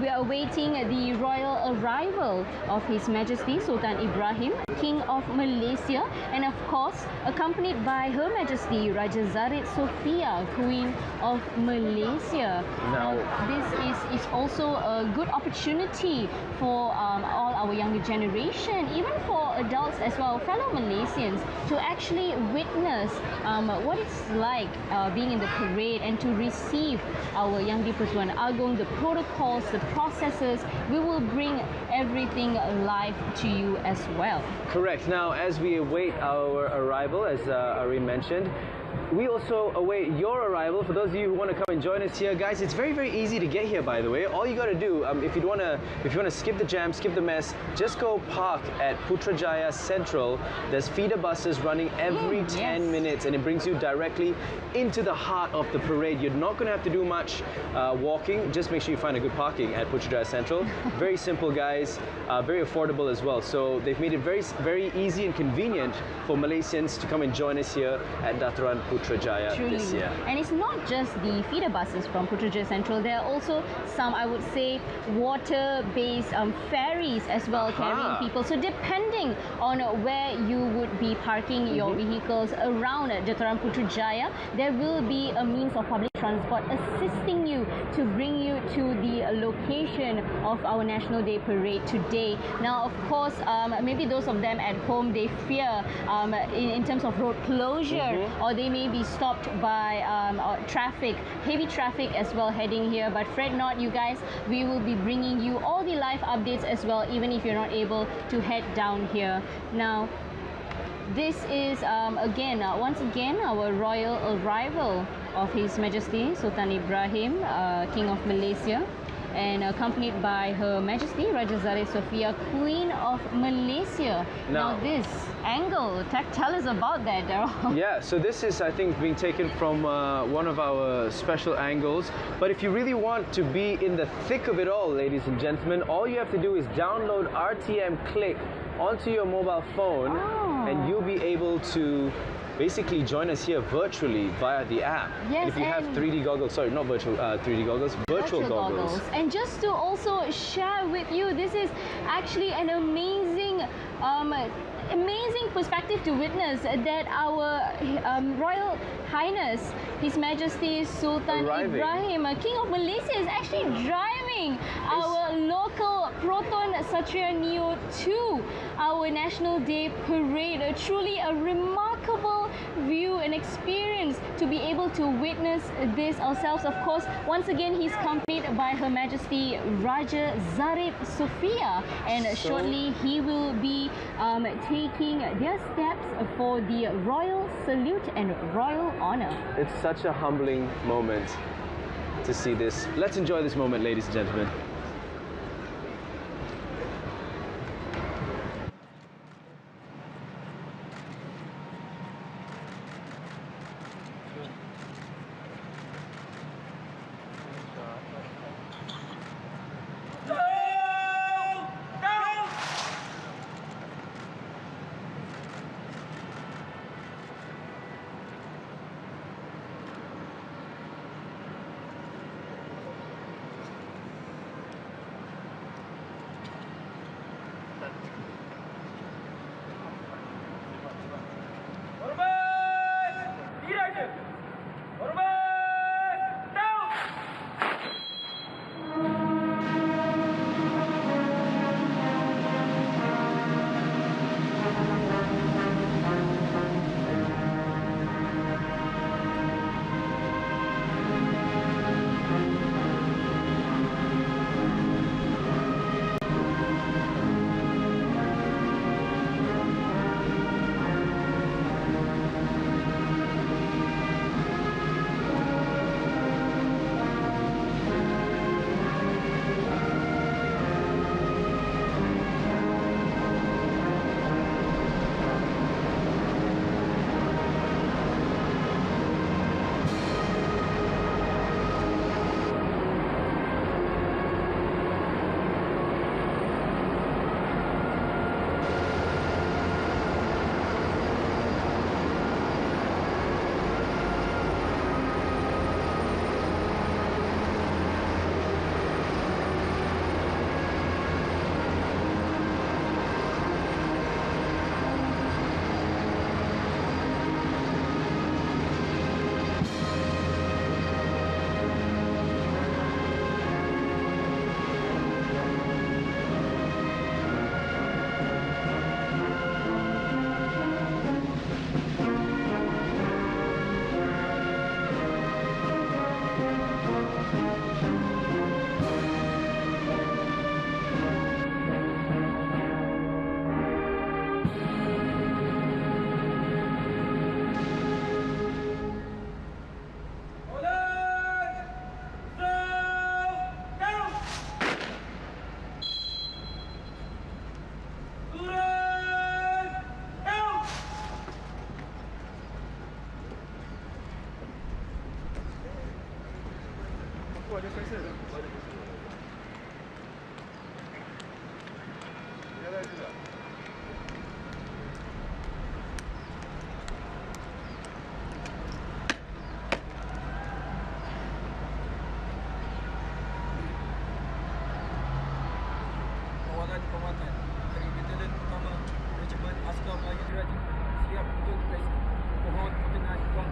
we are awaiting the royal arrival of His Majesty Sultan Ibrahim, King of Malaysia, and of course accompanied by Her Majesty Raja Zarit Sofia, Queen of Malaysia. Now this is also a good opportunity for all our younger generation, even for adults as well, fellow Malaysians, to actually witness what it's like being in the parade and to receive our young di-Pertuan Agong, the protocols, the processes. We will bring everything live to you as well. Correct. Now, as we await our arrival, as Ari mentioned, we also await your arrival. For those of you who want to come and join us here, guys, it's very, very easy to get here, by the way. All you got to do, if you want to skip the jam, skip the mess, just go park at Putrajaya Central. There's feeder buses running every 10 minutes, and it brings you directly into the heart of the parade. You're not going to have to do much walking. Just make sure you find a good parking at Putrajaya Central. Very simple, guys. Very affordable as well. So they've made it very, very easy and convenient for Malaysians to come and join us here at Dataran Putrajaya this year. And it's not just the feeder buses from Putrajaya Central. There are also some, I would say, water-based ferries as well, carrying people. So depending on where you would be parking your vehicles around Dataran Putrajaya, there will be a means of public transport assisting you to bring you to the location of our National Day Parade today. Now, of course, maybe those of them at home, they fear in terms of road closure, or they may be stopped by traffic, heavy traffic as well heading here. But fret not, you guys, we will be bringing you all the live updates as well, even if you're not able to head down here. Now, this is once again our royal arrival of His Majesty Sultan Ibrahim, King of Malaysia, and accompanied by Her Majesty Raja Zarit Sofia, Queen of Malaysia. Now this angle, tell us about that, Daryl. Yeah, so this is, I think, being taken from one of our special angles. But if you really want to be in the thick of it all, ladies and gentlemen, all you have to do is download RTM Click onto your mobile phone, and you'll be able to basically join us here virtually via the app. Yes, and if you have 3D goggles, sorry, not virtual 3D goggles, virtual goggles. And just to also share with you, this is actually an amazing perspective to witness that our Royal Highness, His Majesty Sultan Ibrahim, King of Malaysia, is actually driving our local Proton Satria Neo to our National Day Parade. Truly a remarkable view and experience to be able to witness this ourselves. Of course, once again, he's accompanied by Her Majesty Raja Zarit Sofia, and shortly he will be taking their steps for the royal salute and royal honor. It's such a humbling moment to see this. Let's enjoy this moment, ladies and gentlemen. Kawalan penguatan dari Batalion Utama Regiment Askar Melayu Diraja siap untuk operasi. Mohon perkenan tuan.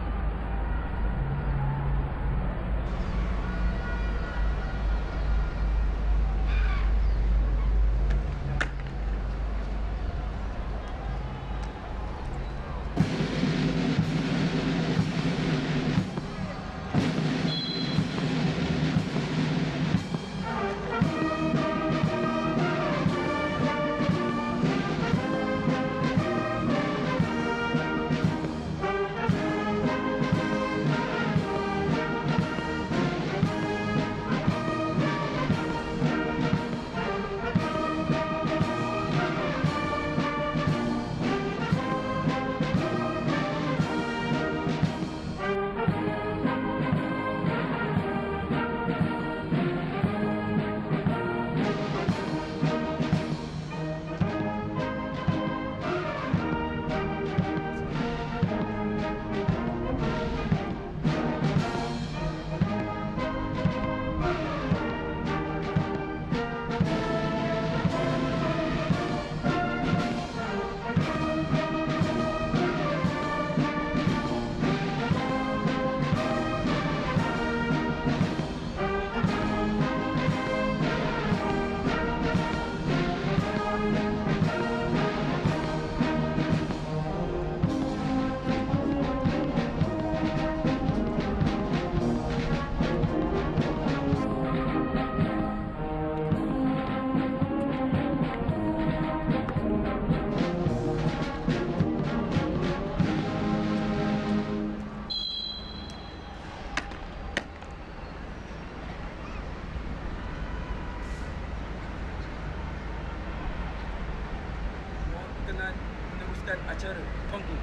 Berkenan meneruskan acara. Tunggu.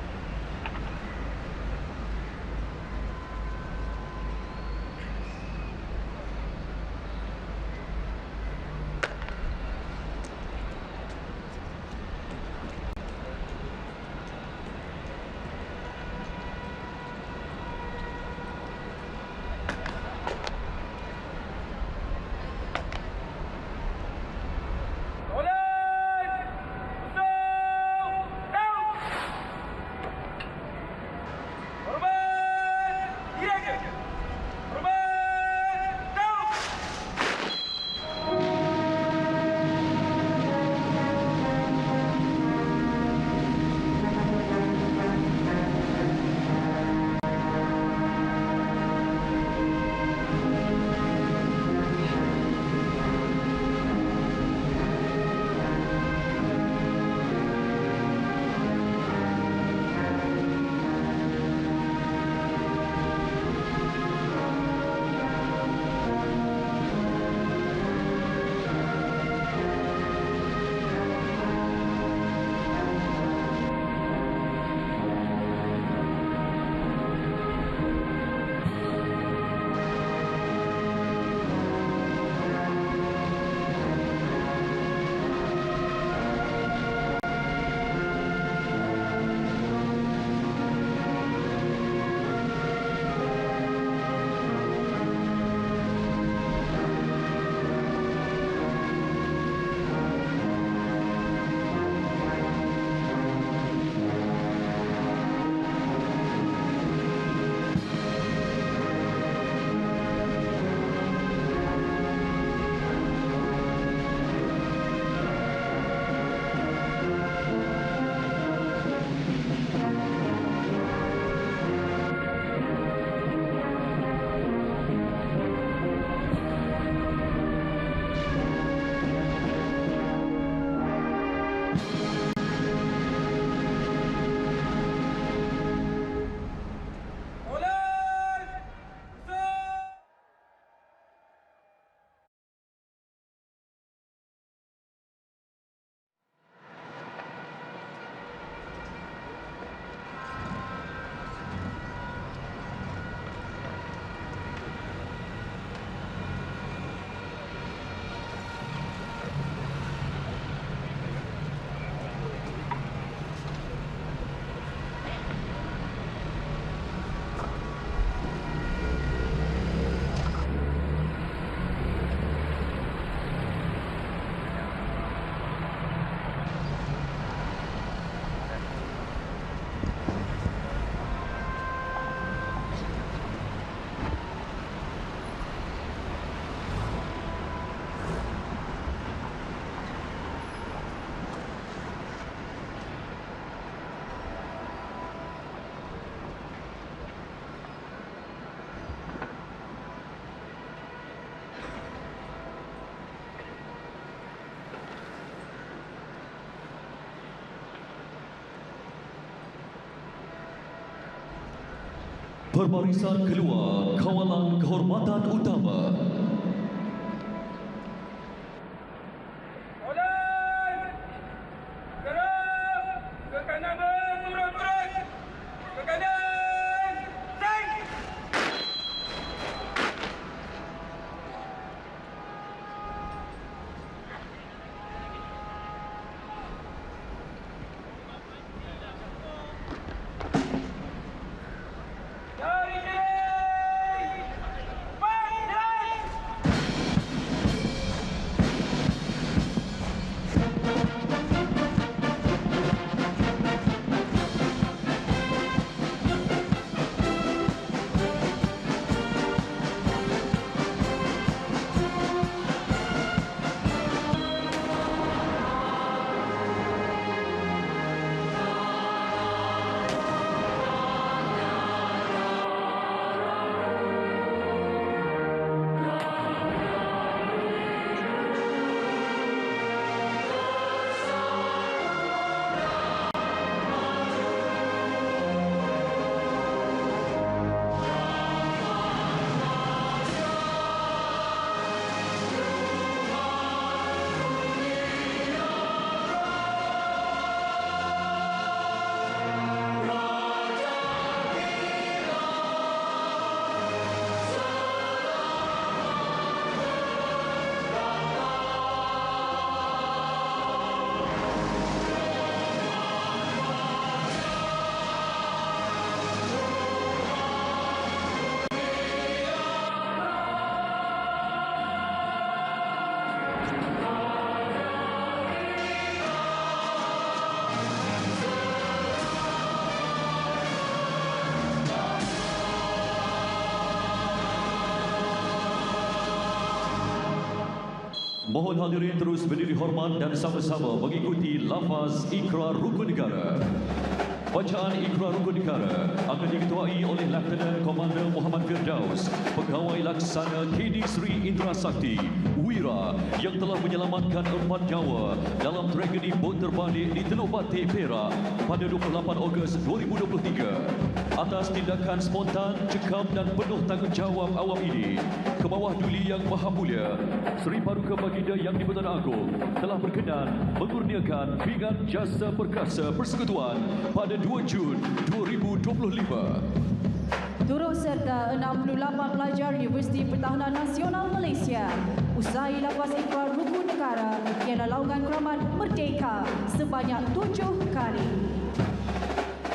Perbarisan keluar kawalan kehormatan utama. Olan! Gerak! Ke kanan berturut-turut! Ke kanan! Sing! Dari sini! Pandai! Mohon hadirin terus berdiri hormat dan sama-sama mengikuti lafaz Ikrar Rukun Negara. Bacaan Ikrar Rukun Negara akan diketuai oleh Lieutenant Komander Muhammad Firdaus, Pegawai Laksana KD Sri Indra Sakti, Wira yang telah menyelamatkan 4 nyawa dalam tragedi bot terbalik di Teluk Batik, Perak pada 28 Ogos 2023. Atas tindakan spontan, cekam dan penuh tanggungjawab awam ini, ke bawah Duli Yang Maha Mulia, Seri Paduka Baginda Yang di-Pertuan Agong telah berkenan mengurniakan pingat jasa perkasa persekutuan pada 2 Jun 2025. Turut serta 68 pelajar Universiti Pertahanan Nasional Malaysia usai lafaz ikrar rukun negara yang laungan keramat merdeka sebanyak 7 kali.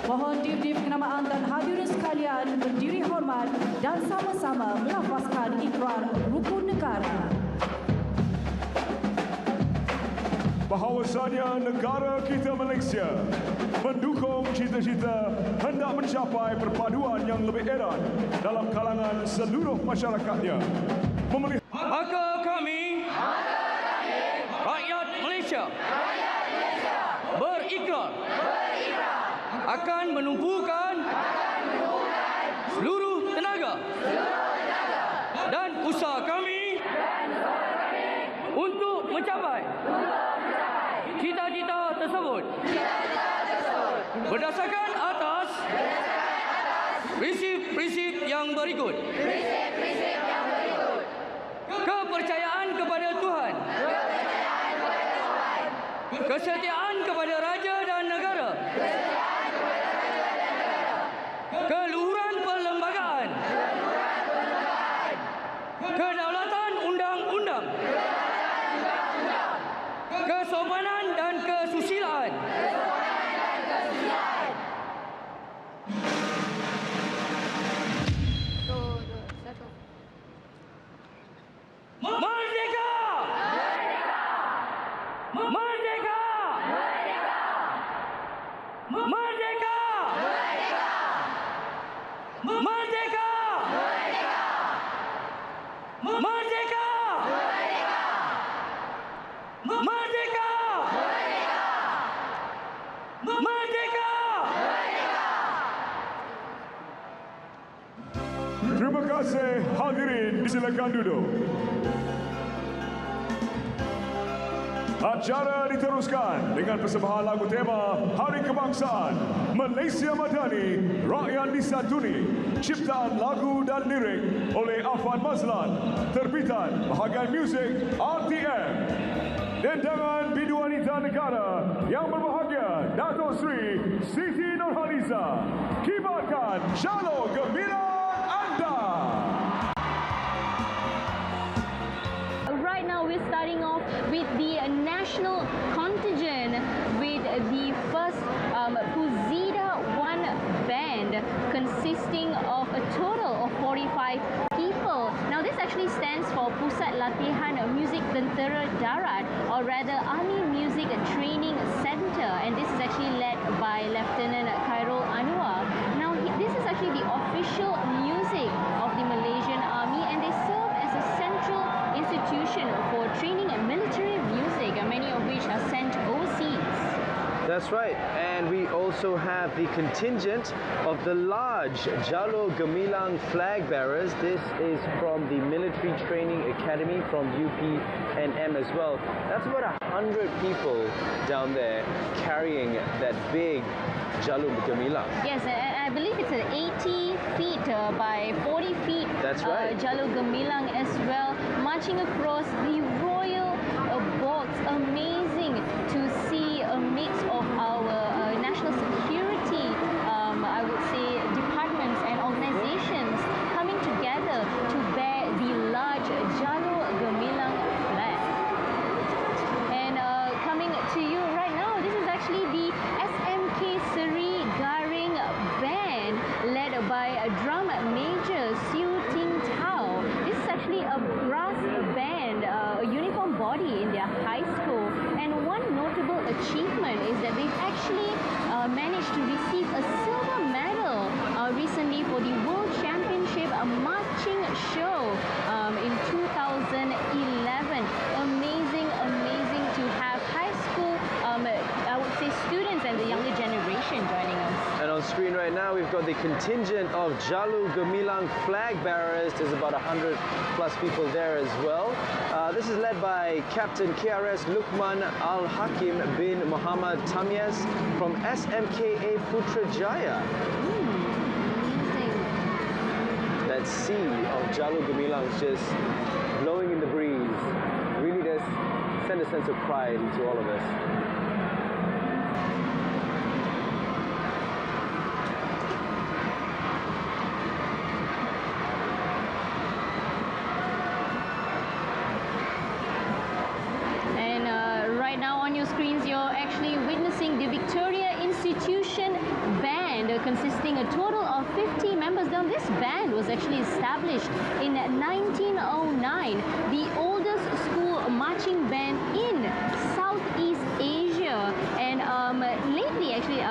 Mohon diberi kenamaan dan hadirin sekalian berdiri hormat dan sama-sama melafazkan ikrar rukun negara. Bahawasanya negara kita Malaysia mendukung cita-cita hendak mencapai perpaduan yang lebih erat dalam kalangan seluruh masyarakatnya. Maka kami, rakyat Malaysia, berikrar akan menumpukan seluruh tenaga dan usaha kami untuk mencapai cita-cita tersebut berdasarkan atas prinsip-prinsip yang berikut. Kepercayaan kepada Tuhan, kesetiaan kepada raja dan negara, keluhuran perlembagaan, kedaulatan undang-undang, kesopanan dan kesusilaan, merdeka! Merdeka! Merdeka! Merdeka! Merdeka! Merdeka! Merdeka! Terima kasih hadirin, silakan duduk. Acara diteruskan dengan persembahan lagu tema Hari Kebangsaan Malaysia Madani Rakyat Disatuni, ciptaan lagu dan lirik oleh Afan Mazlan, terbitan bahagian muzik RTM. Dendangan Bidu Wanita Negara yang berbahagia Dato' Sri Siti Nurhaliza, kibarkan jalur gembira anda. Right now we're starting off with the national contingent with the first Puzida 1 band consisting of a total of 45 people. Now this actually stands for Pusat Latihan Muzik Tentera Darat, or rather Army Music Training Center, and this is actually led by Lieutenant Khairul Anwar. Now this is actually the official music of the Malaysian Army, and they serve as a central institution for training military music, many of which are sent overseas. That's right, and we also have the contingent of the large Jalur Gemilang flag bearers. This is from the Military Training Academy from UPNM as well. That's about 100 people down there carrying that big Jalur Gemilang. Yes, and I believe it's an 80 feet by 40 feet Jalur Gemilang as well, marching across the royal box. Amazing to see a mix of our national security, I would say, departments and organizations coming together to bear the large Jalur Gemilang flag. And coming to you right now, this is actually the SMK Seri Garing band led by drum major Siu Ting Tao. This is actually a brass band, a uniform body in their high school, and one notable achievement is that they've actually managed to receive a silver medal recently for the World Championship marching show in 2011. Amazing to have high school, I would say, students and the younger generation joining us. And on screen right now, we've got the contingent of Jalur Gemilang flag bearers. There's about 100 plus people there as well. This is led by Captain KRS Lukman Al-Hakim bin Muhammad Tamyaz from SMKA Putrajaya. Amazing. That sea of Jalur Gemilang is just blowing in the breeze. Really does send a sense of pride to all of us. Right now on your screens, you're actually witnessing the Victoria Institution Band, consisting a total of 50 members. Now, this band was actually established in 1909, the oldest school marching band in Southeast Asia. And lately, actually,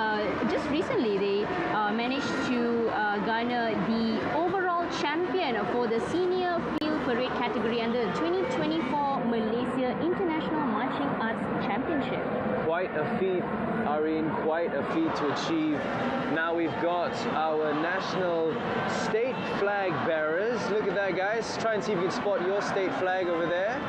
just recently, they managed to garner the overall champion for the senior field parade category under the 2024 Malaysia International Marching Arts Championship. Quite a feat, Irene, quite a feat to achieve. Now we've got our national state flag bearers. Look at that, guys. Try and see if you can spot your state flag over there.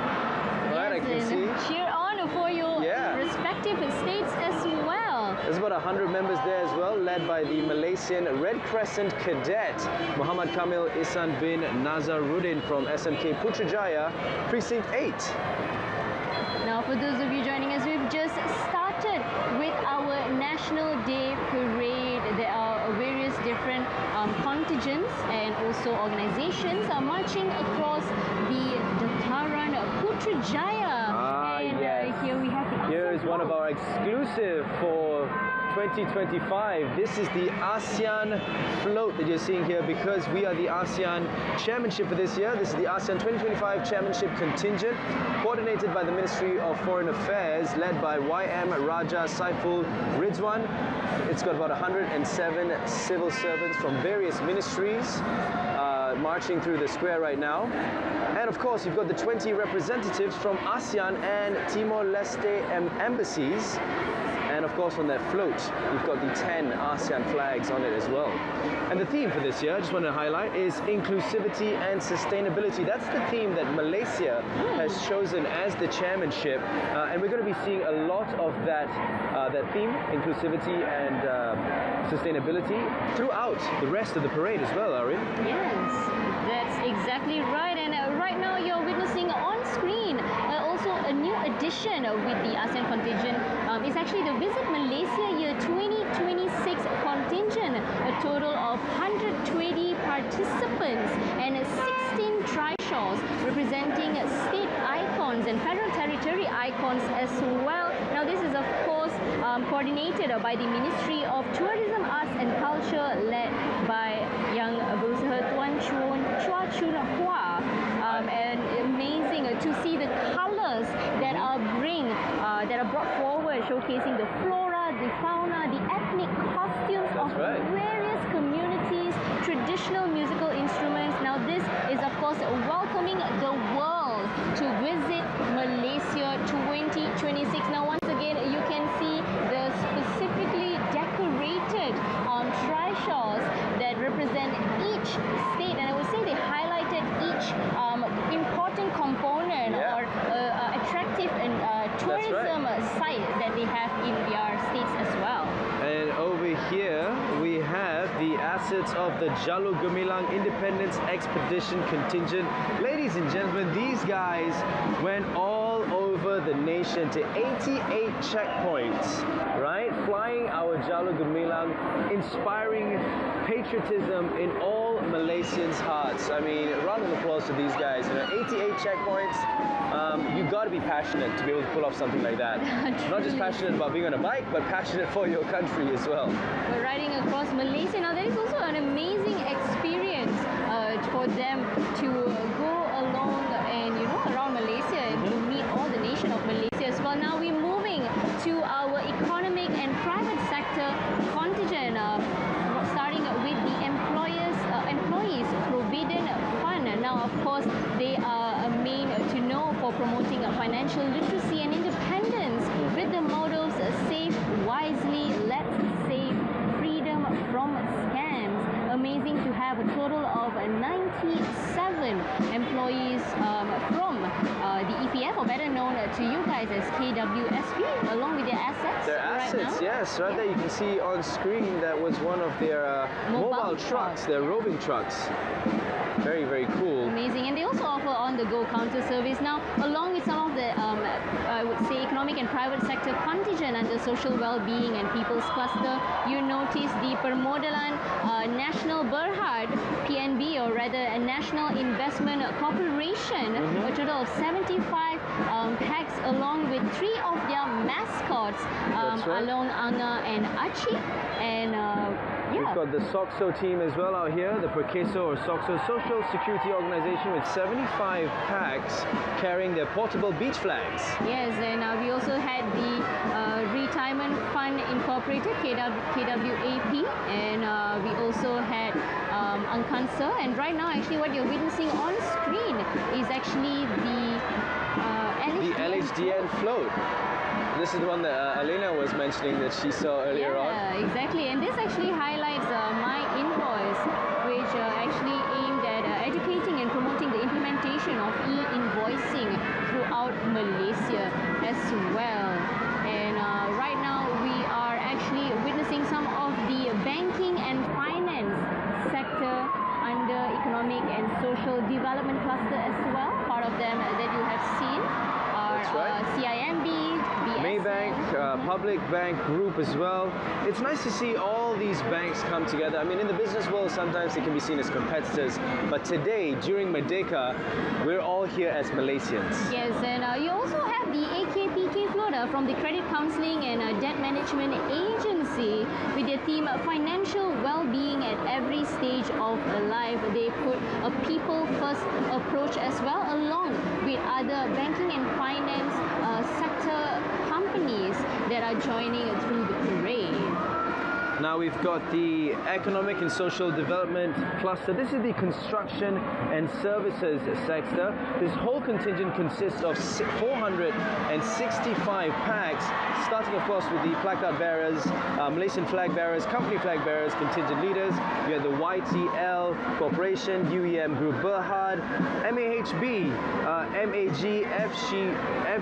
All right, I can see. Cheer on for your respective states as well. There's about 100 members there as well, led by the Malaysian Red Crescent Cadet, Muhammad Kamil Ihsan bin Nazaruddin from SMK Putrajaya, Precinct 8. Now, for those of you joining us, we've just started with our National Day Parade. There are various different contingents and also organizations are marching across the Dataran Putrajaya. Here we have the Here is one of our exclusive for 2025. This is the ASEAN float that you're seeing here because we are the ASEAN Chairmanship for this year. This is the ASEAN 2025 Chairmanship Contingent, coordinated by the Ministry of Foreign Affairs, led by YM Raja Saiful Ridwan. It's got about 107 civil servants from various ministries marching through the square right now. And of course, you've got the 20 representatives from ASEAN and Timor-Leste embassies. And of course on that float, you've got the 10 ASEAN flags on it as well. And the theme for this year, I just want to highlight, is inclusivity and sustainability. That's the theme that Malaysia has chosen as the chairmanship. And we're going to be seeing a lot of that theme, inclusivity and sustainability, throughout the rest of the parade as well, are we? Yes, that's exactly right. And right now you're witnessing on screen also a new addition with the ASEAN contingent. It's actually the Visit Malaysia Year 2026 contingent, a total of 120 participants and 16 trishaws representing state icons and federal territory icons as well. Now this is of course coordinated by the Ministry of Tourism, Arts and Culture, led by Yang Berusaha Tuan Chua Chun Hua. And amazing to see the colours that are brought forward, showcasing the flora, the fauna, the ethnic costumes of various communities, traditional musical instruments. Now this is of course welcoming the world to visit Malaysia 2026. Now once again you can see the specifically decorated trishaws that represent each state, and I would say they highlighted each important component or attractive and tourism site that they have in their states as well. And over here we have the assets of the Jalur Gemilang Independence Expedition Contingent. Ladies and gentlemen, these guys went all over the nation to 88 checkpoints, right? Flying our Jalur Gemilang, inspiring patriotism in all Malaysians' hearts. I mean, round of applause to these guys. You know, 88 checkpoints. You've got to be passionate to be able to pull off something like that. Not just passionate about being on a bike, but passionate for your country as well. We're riding across Malaysia. Now there is also an amazing experience for them to go along and around Malaysia and to meet all the nation of Malaysia as well. Now we're moving to our economic and private sector contingent, starting with the employees provident fund. Now of course they are main to know for promoting financial literacy and independence with the mottos save wisely, let's save, freedom from scams. Amazing to have a total of 97 employees from the EPF, or better known to you guys as KWSP, along with their assets. Their assets, yes. Right there you can see on screen that was one of their mobile trucks, their roving trucks. Very, very cool. Amazing. And they also offer on-the-go counter service. Now, along with some of the, I would say, economic and private sector contingent under social well-being and people's cluster, you notice the Permodalan National Berhad, PNB, or rather a National Investment Corporation, a total of 75 packs, along with 3 of their mascots, Along, Anga and Achi. And we've got the SOXO team as well out here, the Perkeso or SOXO Social Security Organization, with 75 packs carrying their portable beach flags. Yes, and we also had the Retirement Fund Incorporated, KWAP, and we also had Angkansa. And right now, actually, what you're witnessing on screen is actually the LHDN float. This is the one that Elena was mentioning that she saw earlier on. Yeah, exactly. And this actually highlights My Invoice, which actually aimed at educating and promoting the implementation of e-invoicing throughout Malaysia as well. And right now we are actually witnessing some of the banking and finance sector under economic and social development cluster as well. Part of them that you have seen are CIMB, Maybank, Public Bank Group as well. It's nice to see all these banks come together. I mean, in the business world, sometimes they can be seen as competitors, but today, during Merdeka, we're all here as Malaysians. Yes, and you also have the AKPK floater from the Credit Counselling and Debt Management Agency with their theme Financial Well-Being at Every Stage of Life. They put a people-first approach as well, along with other banking and finance sector companies that are joining through the parade. Now, Now we've got the Economic and Social Development Cluster. This is the construction and services sector. This whole contingent consists of 465 packs, starting of course with the placard bearers, Malaysian flag bearers, company flag bearers, contingent leaders. You have the YTL Corporation, UEM Group Berhad, MAHB, MAG,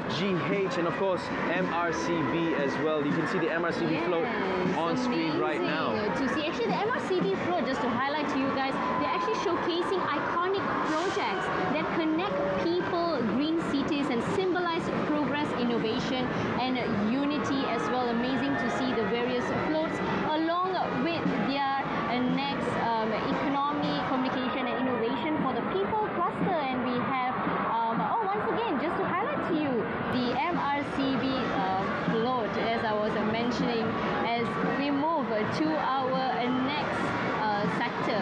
FGH, and of course MRCB as well. You can see the MRCB float on screen right now. To see, actually, the MRCB float, just to highlight to you guys, they're actually showcasing iconic projects that connect people, green cities, and symbolize progress, innovation, and unity as well. Amazing to see the various floats along with their next economy, communication, and innovation for the people cluster. And we have, once again, just to highlight to you, the MRCB float, as I was mentioning, as we move to our next sector.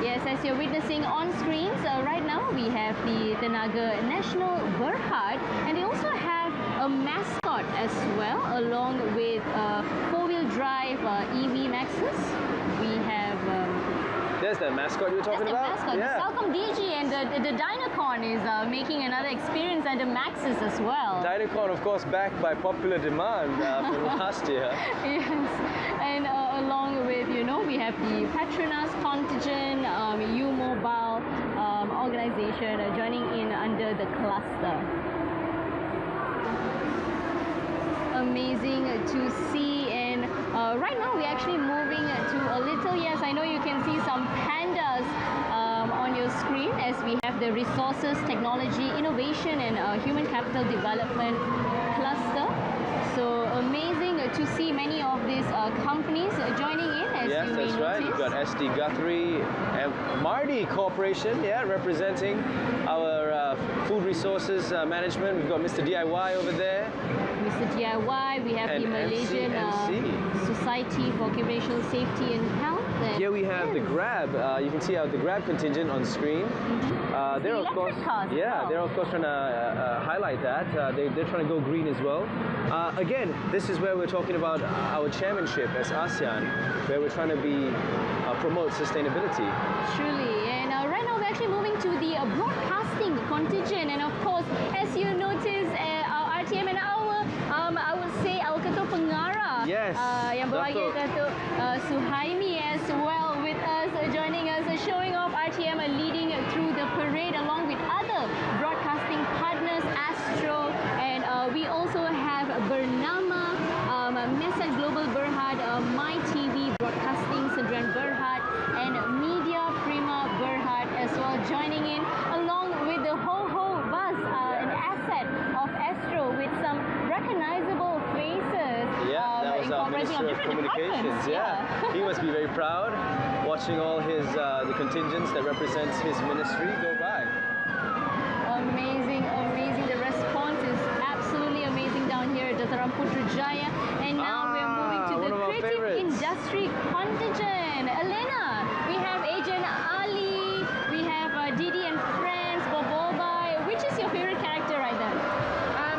Yes, as you're witnessing on screens right now, we have the Tenaga Nasional Berhad, and they also have a mascot as well, along with four-wheel drive EV Maxus. We have there's that mascot you were talking about? Mascot, the Salcom DG, and the Dynacon is making another experience under Maxus as well. Dynacon, of course, backed by popular demand from last year. Yes, and along with, we have the Petronas contingent, U-Mobile organization joining in under the cluster. Amazing to see, and right now we're actually moving to a little, yes, I know you can see some pandas on your screen, as we have the Resources, Technology, Innovation, and Human Capital Development cluster. So amazing to see many of these companies joining in, as yes, you may that's right. notice. You've got SD Guthrie and Mardi Corporation, representing our food resources management. We've got Mr. DIY over there. Mr. DIY, we have the Malaysian Society for Occupational Safety and Health. And here we have the Grab. You can see the Grab contingent on screen. They're of course, they're of course trying to highlight that. They're trying to go green as well. Again, this is where we're talking about our chairmanship as ASEAN, where we're trying to promote sustainability. Truly, and right now we're actually moving to the broadcasting contingent, and of course, as you notice, our RTM and I would say our Ketua Pengarah, yes, yang berbahagia Datuk Suhaimi as well with us, joining us, showing off RTM leading through the parade along with other broadcasting partners, Astro, and we also have Bernama, Meset Global Berhad, My TV Broadcasting, Sendirian Berhad, and Media Prima Berhad as well, joining in along with the whole bus, an asset of Astro with some recognizable faces. Yeah, that was our Minister of Communications. Yeah, he must be very proud watching all his the contingents that represents his ministry go by. Amazing, amazing. The response is absolutely amazing down here at Dataran Putrajaya. And now we're moving to the creative industry contingent. Elena, we have Agent Ali, we have Didi and Friends, Bobobai. Which is your favorite character right there?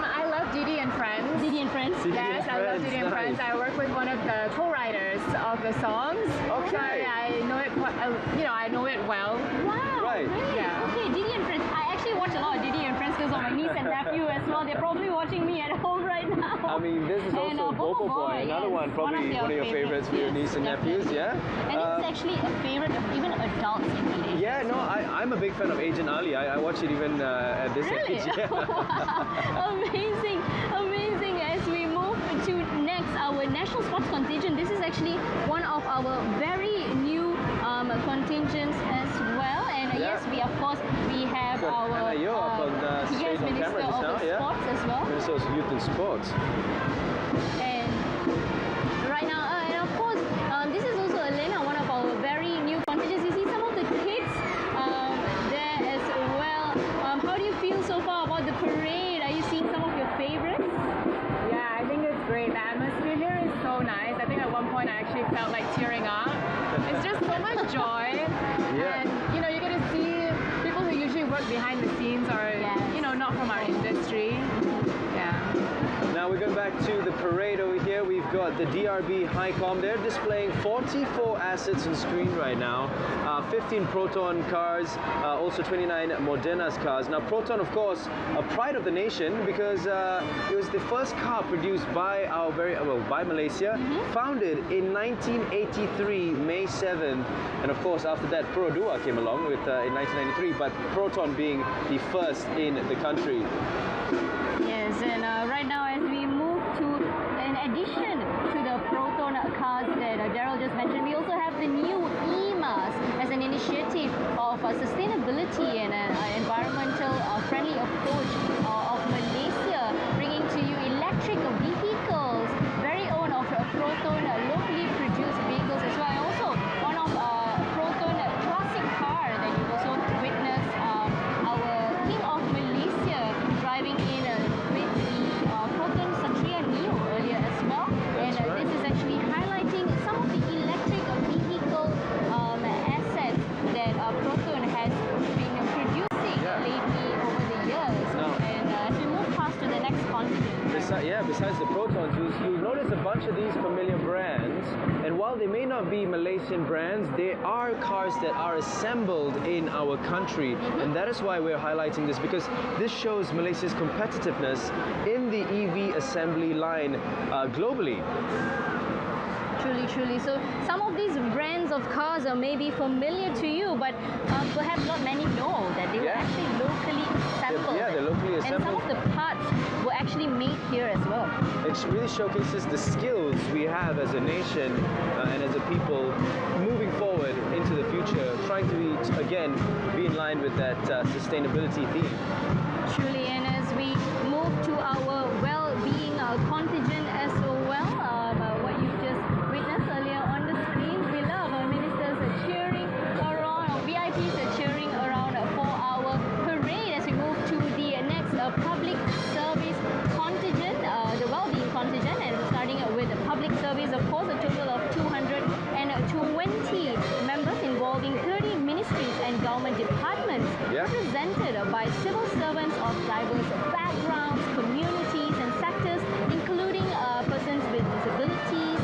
I love Didi and Friends. Didi and Friends? Yes, I love Didi and Friends. I work with one of the co-writers of the songs. Okay. So I know it quite, I know it well. Wow, Right. really? Yeah. Okay, Didi and Friends. I actually watch a lot of Didi and Friends because of my niece and nephew as well. They're probably watching me at home right now. I mean, this is And, also Bobo Boy, another one, probably one of your favorites for your niece and nephews, yeah? And this is actually a favorite of even adults in Malaysia. Yeah, no, I'm a big fan of Agent Ali. I watch it even at this Really? age. Yeah. Amazing, amazing. As we move to next, our national sports contingent. This is actually one of our very new contingents as well. And yes, we of course we have our yes, Minister of Sports as well. Minister of Youth and Sports. And right now, and of course, this is also Elena, one of our very new contingents. You see some of the kids there as well. How do you feel so far about the parade? Are you seeing some of your favorites? Yeah, I think it's great. The atmosphere here is so nice. I think at one point I actually felt like tearing up. It's just so much joy. Yeah. And, you get to see people who usually work behind the scenes or, not from our industry. Yeah. Now, Now we're going back to the parade over here. We've got the DRB HiCom. They're displaying 44 assets on screen right now. 15 Proton cars, also 29 Modernas cars. Now Proton, of course, a pride of the nation because it was the first car produced by by Malaysia, founded in 1983, May 7th. And of course, after that, Pro 2 came along with in 1993, but Proton being the first in the country. Yes, and right now as we move to, in addition to the Proton cars that Daryl just mentioned, we also have the new EMAS as an initiative of sustainability and an environmental friendly approach of Malaysia, bringing to you electric vehicles, very own of Proton locally produced vehicles as well. And also one of Proton classic car that you've also witnessed our King of Malaysia driving in with the Proton Satria Neo earlier as well. That's and right. This is actually highlighting some of the electric vehicle assets that Proton has been producing lately over the years. And as we move past to the next continent. Besides the Protons, you'll notice a bunch of these familiar brands, and while they may not be Malaysian brands, they are cars that are assembled in our country, and that is why we're highlighting this, because this shows Malaysia's competitiveness in the EV assembly line globally. Truly. So some of these brands of cars are maybe familiar to you, but perhaps not many know that they were actually locally assembled. They're locally assembled. And some of the parts were actually made here as well. It really showcases the skills we have as a nation and as a people moving forward into the future, trying to be in line with that sustainability theme. Truly, and as we move to our well-being contingent as well, what you've just witnessed earlier on the screen, we love our ministers cheering around, our VIPs are cheering around for our parade as we move to the next public service contingent, the well-being contingent, and starting with public service, of course, a total of 220 members involving 30 ministries and government departments, represented by civil servants of diverse backgrounds, communities and sectors, including persons with disabilities,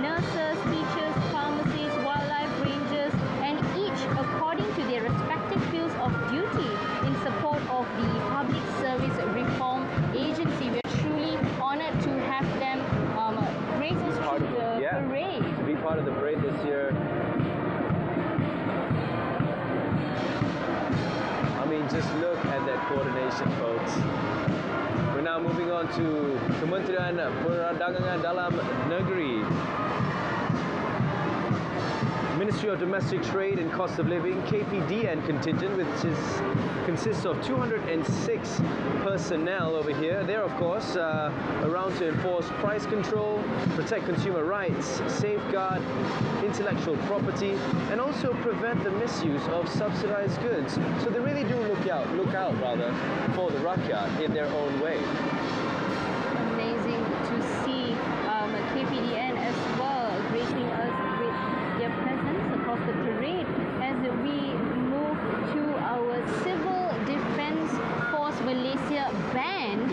nurses, teachers, pharmacists, wildlife rangers, and each according to their respective fields of duty in support of the Public Service Reform Agency. We are truly honoured to have them grace us through the parade. To be part of the parade this year. I mean, just look at that coordination, folks. We're now moving on to Kementerian Perdagangan Dalam Negeri. Ministry of Domestic Trade and Cost of Living, KPDN contingent, which consists of 206 personnel over here. They're, of course, around to enforce price control, protect consumer rights, safeguard intellectual property, and also prevent the misuse of subsidized goods. So they really do look out for the rakyat in their own way. Amazing to see KPDN as well gracing us with their presence across the parade as we move to our Civil Defence Force Malaysia band,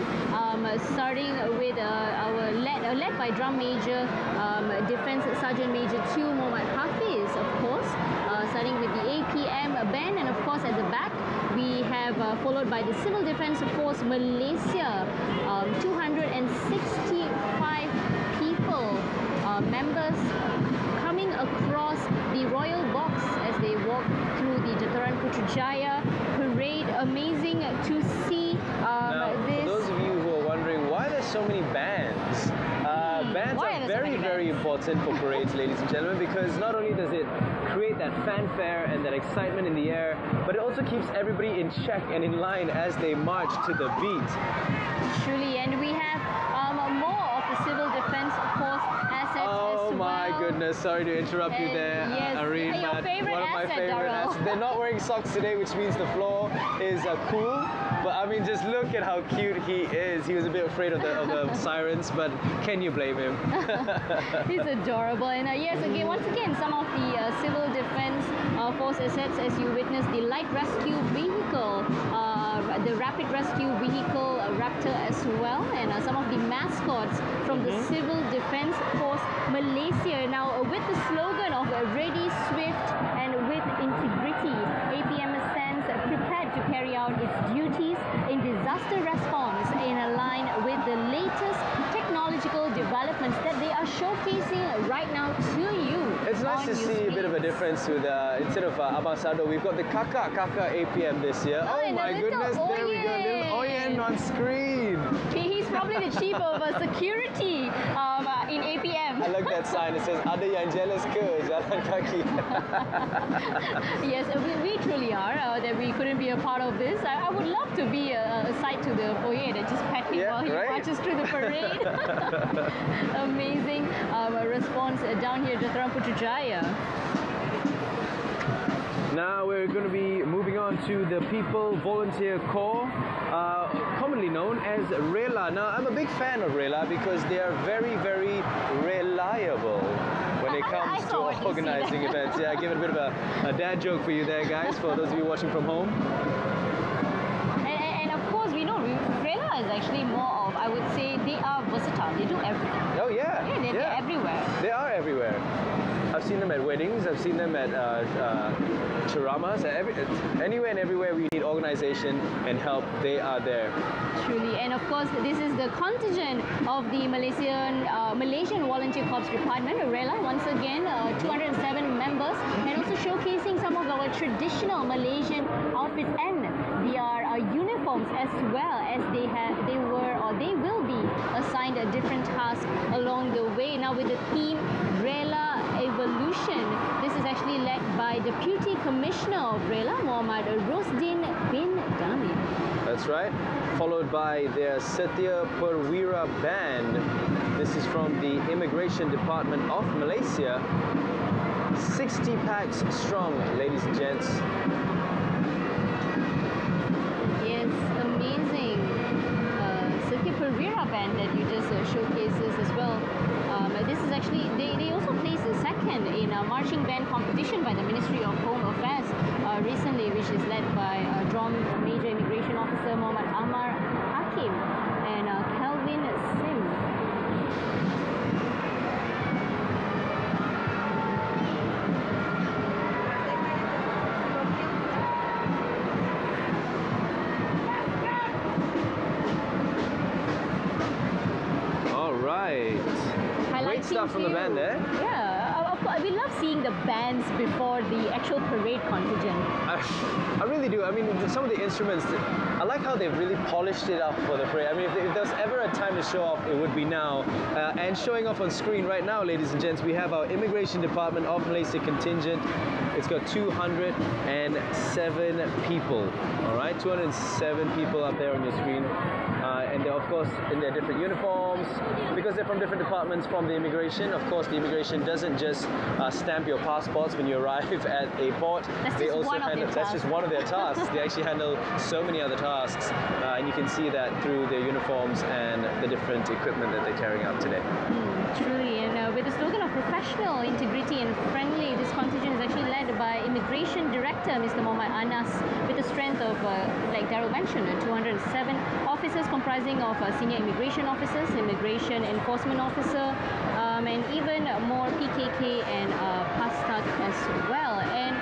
starting with our led by Drum Major Defence Sergeant Major 2 Muhammad Hafiz, of course, starting with the APM band, and of course at the back we have followed by the Civil Defence Force Malaysia, 265 people, members coming across the Royal Box as they walk through the Jataran Putrajaya parade. Amazing to see this. For those of you who are wondering why there's so many bands, bands are very important for parades, ladies and gentlemen, because not only does it create that fanfare and that excitement in the air, but it also keeps everybody in check and in line as they march to the beat. Truly, and we have more of the Civil Defence Force assets as well. Oh my goodness, sorry to interrupt you there, yes, Areen, your but favorite one of my asset, favorite Darryl. assets. They're not wearing socks today, which means the floor is cool. But I mean, just look at how cute he is. He was a bit afraid of the sirens, but can you blame him? He's adorable. And yes, once again, some of the Civil Defence Force assets, as you witnessed, the light rescue vehicle the Rapid Rescue Vehicle Raptor as well, and some of the mascots from the Civil Defence Force Malaysia. Now, with the slogan of Ready, Swift and with Integrity, APM stands prepared to carry out its duties in disaster response in line with the latest technological developments that they are showcasing right now to you. It's nice to see a bit of a difference with, instead of Abang Sado, we've got the Kakak APM this year. Oh and my a little goodness, there we go. There's Oyen on screen. He's probably the chief of security in APM. I like that sign. It says, ada yang jealous ke jalan kaki. Yes, we truly are, that we couldn't be a part of this. I would love to be aside to the foyer and just pet him while he marches through the parade. Amazing response down here at Dataran Putrajaya. Now we're going to be moving on to the People Volunteer Corps, commonly known as RELA. Now, I'm a big fan of RELA because they are very, very reliable when it comes to organizing events. Yeah, give it a bit of a dad joke for you there, guys, for those of you watching from home. And of course, we know RELA is actually more of, I would say, they are versatile. They do everything. Oh, yeah. Yeah, they're everywhere. They are everywhere. I've seen them at weddings, I've seen them at charamas, anywhere and everywhere we need organization and help, they are there. Truly, and of course, this is the contingent of the Malaysian Volunteer Corps Department, RELA, once again, 207 members, and also showcasing some of our traditional Malaysian outfits and their uniforms, as well as they will be assigned a different task along the way. Now, with the theme RELA Evolution, this is actually led by Deputy Commissioner of RELA, Muhammad Rosdin bin Damir. That's right. Followed by their Setia Perwira Band. This is from the Immigration Department of Malaysia. 60 packs strong, ladies and gents. Yes, amazing. Setia Perwira Band that you just showcases as well. This is actually, they also placed second in a marching band competition by the Ministry of Home Affairs recently, which is led by DROM Major Immigration Officer Muhammad Amar Hakim and Kelvin Sim. All right. Great stuff from the band there. Yeah, of course, we love seeing the bands before the actual parade contingent. I really do. I mean, some of the instruments, I like how they've really polished it up for the parade. I mean, if there's ever a time to show off, it would be now. And showing off on screen right now, ladies and gents, we have our Immigration Department of Malaysia contingent. It's got 207 people, all right? 207 people up there on your screen. And they're, of course, in their different uniforms. Because they're from different departments from the immigration, of course, the immigration doesn't just stamp your passports when you arrive at a port. They also handle, that's just one of their tasks. They actually handle so many other tasks. And you can see that through their uniforms and the different equipment that they're carrying out today. Truly, and with the slogan of professional, integrity and friendly, this contingent is actually led by Immigration Director Mr. Muhammad Anas, with a strength of, like Daryl mentioned, 207 officers comprising of senior immigration officers, immigration enforcement officer, and even more PKK and PASTAC as well. And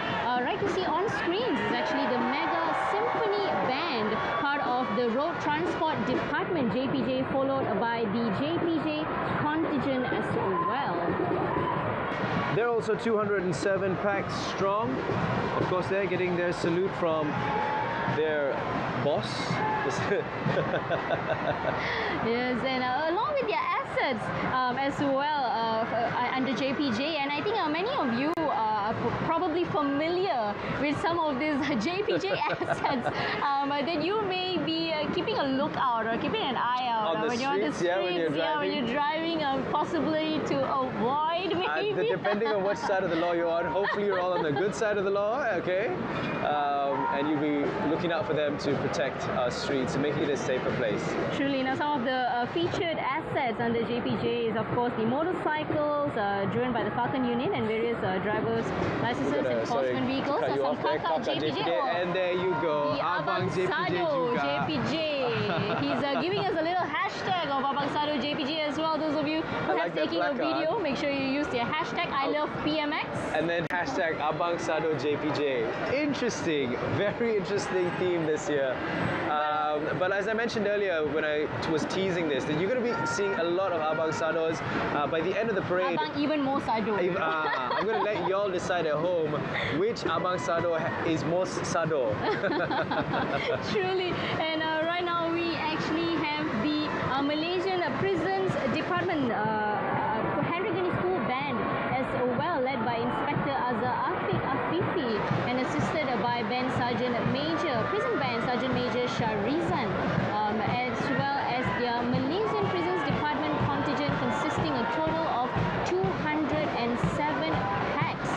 right to see on screens is actually the Mega Symphony Band, part of the Road Transport Department, JPJ, followed by the JPJ contingent as well. They're also 207 packs strong. Of course, they're getting their salute from their boss. Yes, and along with their assets as well under JPJ, and I think many of you are probably familiar with some of these JPJ assets that you may be keeping a lookout or keeping an eye out when you're on the streets, yeah, when you're driving. Yeah, when you're driving, possibility to avoid maybe. Depending on which side of the law you're on, hopefully you're all on the good side of the law, okay? And you'll be looking out for them to protect our streets and making it a safer place. Truly. Now, some of the featured assets under JPJ is, of course, the motorcycles driven by the Falcon Unit and various driver's licenses, enforcement vehicles, some Kakak JPJ. And there you go, the Abang Sado juga. JPJ. He's giving us a little hashtag of Abang Sado JPJ as well. Those of you who have taken a video, make sure you use the hashtag I love PMX. And then hashtag Abang Sado JPJ. Interesting, very interesting theme this year. But as I mentioned earlier when I was teasing this, that you're going to be seeing a lot of Abang Sados by the end of the parade. Abang even more Sado. I'm going to let y'all decide at home which Abang Sado is most Sado. Truly. And right now we actually have the Malaysian Prisons Department Henry School Band as well, led by Inspector Azhar Afifi and assisted by Band Sergeant Major, Prison Band Sergeant Major Sharizan, as well as their Malaysian Prisons Department contingent consisting a total of 207 packs,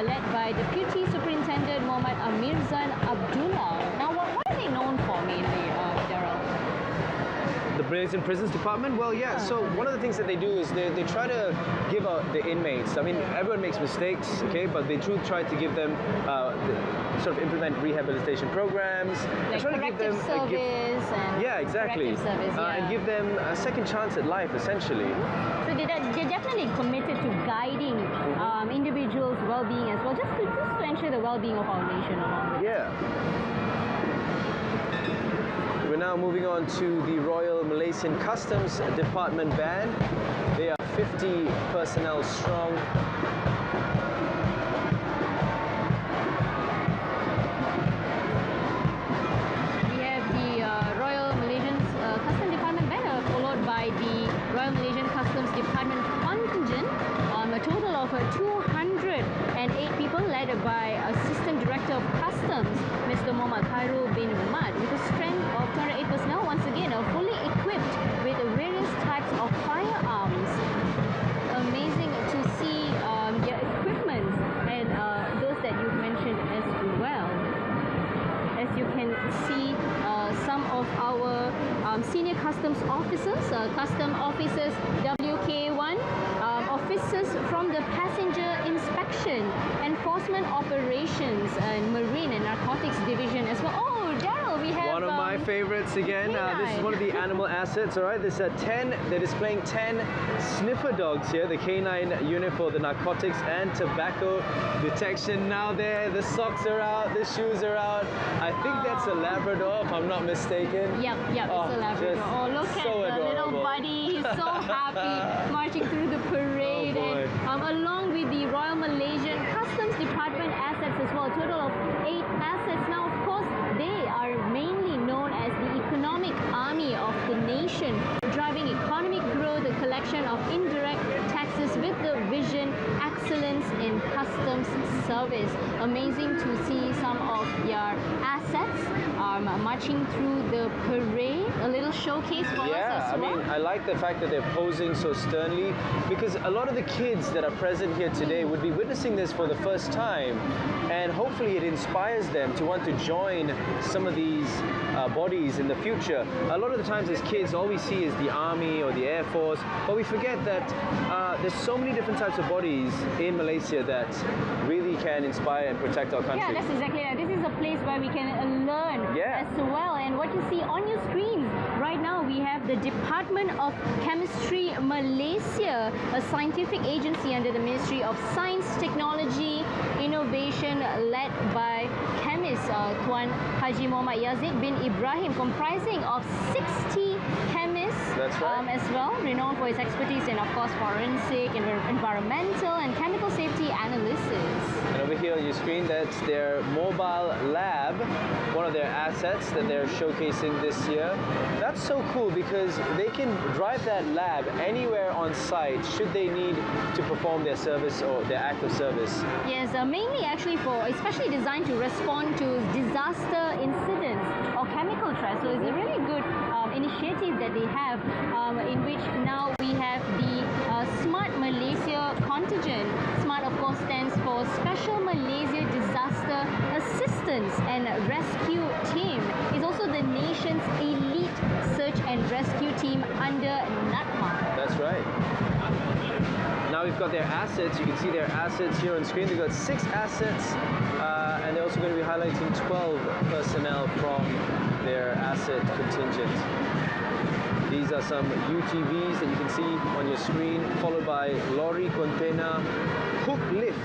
led by Deputy Superintendent Muhammad Amirzan Abdullah. Now, what are they known for mainly, Daryl? The Malaysian Prisons Department? Well, yeah, so one of the things that they do is they try to give out the inmates. I mean, everyone makes mistakes, okay, but they do try to give them, sort of implement rehabilitation programs. Like try to give them service and yeah, exactly. service, yeah. And give them a second chance at life, essentially. So they're definitely committed to guiding individuals' well-being as well, just to ensure the well-being of our nation along with Yeah. We're now moving on to the Royal Malaysian Customs Department Band. They are 50 personnel strong. We have the Royal Malaysian Customs Department Band, followed by the Royal Malaysian Customs Department contingent, a total of 208 people, led by Assistant Director of Customs, Mr. Muhammad Khairul bin Ahmad, with a strength of 208 personnel, once again fully equipped with various types of firearms. Amazing to see their equipment and those that you've mentioned as well. As you can see, some of our senior customs officers, custom officers WK1, officers from the passenger inspection, enforcement operations, and marine and narcotics division as well. Oh, Daryl, we have one of my favorites again. This is one of the animal assets, all right? They're displaying 10 sniffer dogs here, the canine unit for the narcotics and tobacco detection. Now the socks are out, the shoes are out. I think that's a Labrador, if I'm not mistaken. Yep, it's a Labrador. Oh, look at the little buddy. He's so happy marching through the parade. Oh, and along with the Royal Malaysian Customs Department assets as well, a total of 8 assets. Now, of course, they are mainly known as the economic army of the nation, driving economic growth, the collection of indirect taxes with the vision, excellence in customs service. Amazing to see some of their assets marching through the parade. A little showcase for us as well. I mean, I like the fact that they're posing so sternly, because a lot of the kids that are present here today would be witnessing this for the first time, and hopefully it inspires them to want to join some of these bodies in the future. A lot of the times as kids, all we see is the army or the air force, but we forget that there's so many different types of bodies in Malaysia that really can inspire and protect our country. Yeah, that's exactly it. This is a place where we can learn as well. And what you see on your screen right now, we have the Department of Chemistry Malaysia, a scientific agency under the Ministry of Science, Technology, Innovation, led by chemist Tuan Haji Muhammad Yazid bin Ibrahim, comprising of 60 chemists. That's right. As well, renowned for its expertise in, of course, forensic, environmental, and chemical safety analysis. And over here on your screen, that's their mobile lab, one of their assets that they're showcasing this year. That's so cool because they can drive that lab anywhere on site should they need to perform their service or their act of service. Yes, mainly actually especially designed to respond to disaster incidents or chemical threats. So it's a really good initiative that they have, in which now we have the Smart Malaysia contingent. SMART, of course, stands for Special Malaysia Disaster Assistance and Rescue Team. It's also the nation's elite search and rescue team under NATMA. That's right. Now we've got their assets. You can see their assets here on screen. They've got 6 assets, and they're also going to be highlighting 12 personnel from their asset contingent. These are some UTVs that you can see on your screen, followed by lorry, container, hook lift.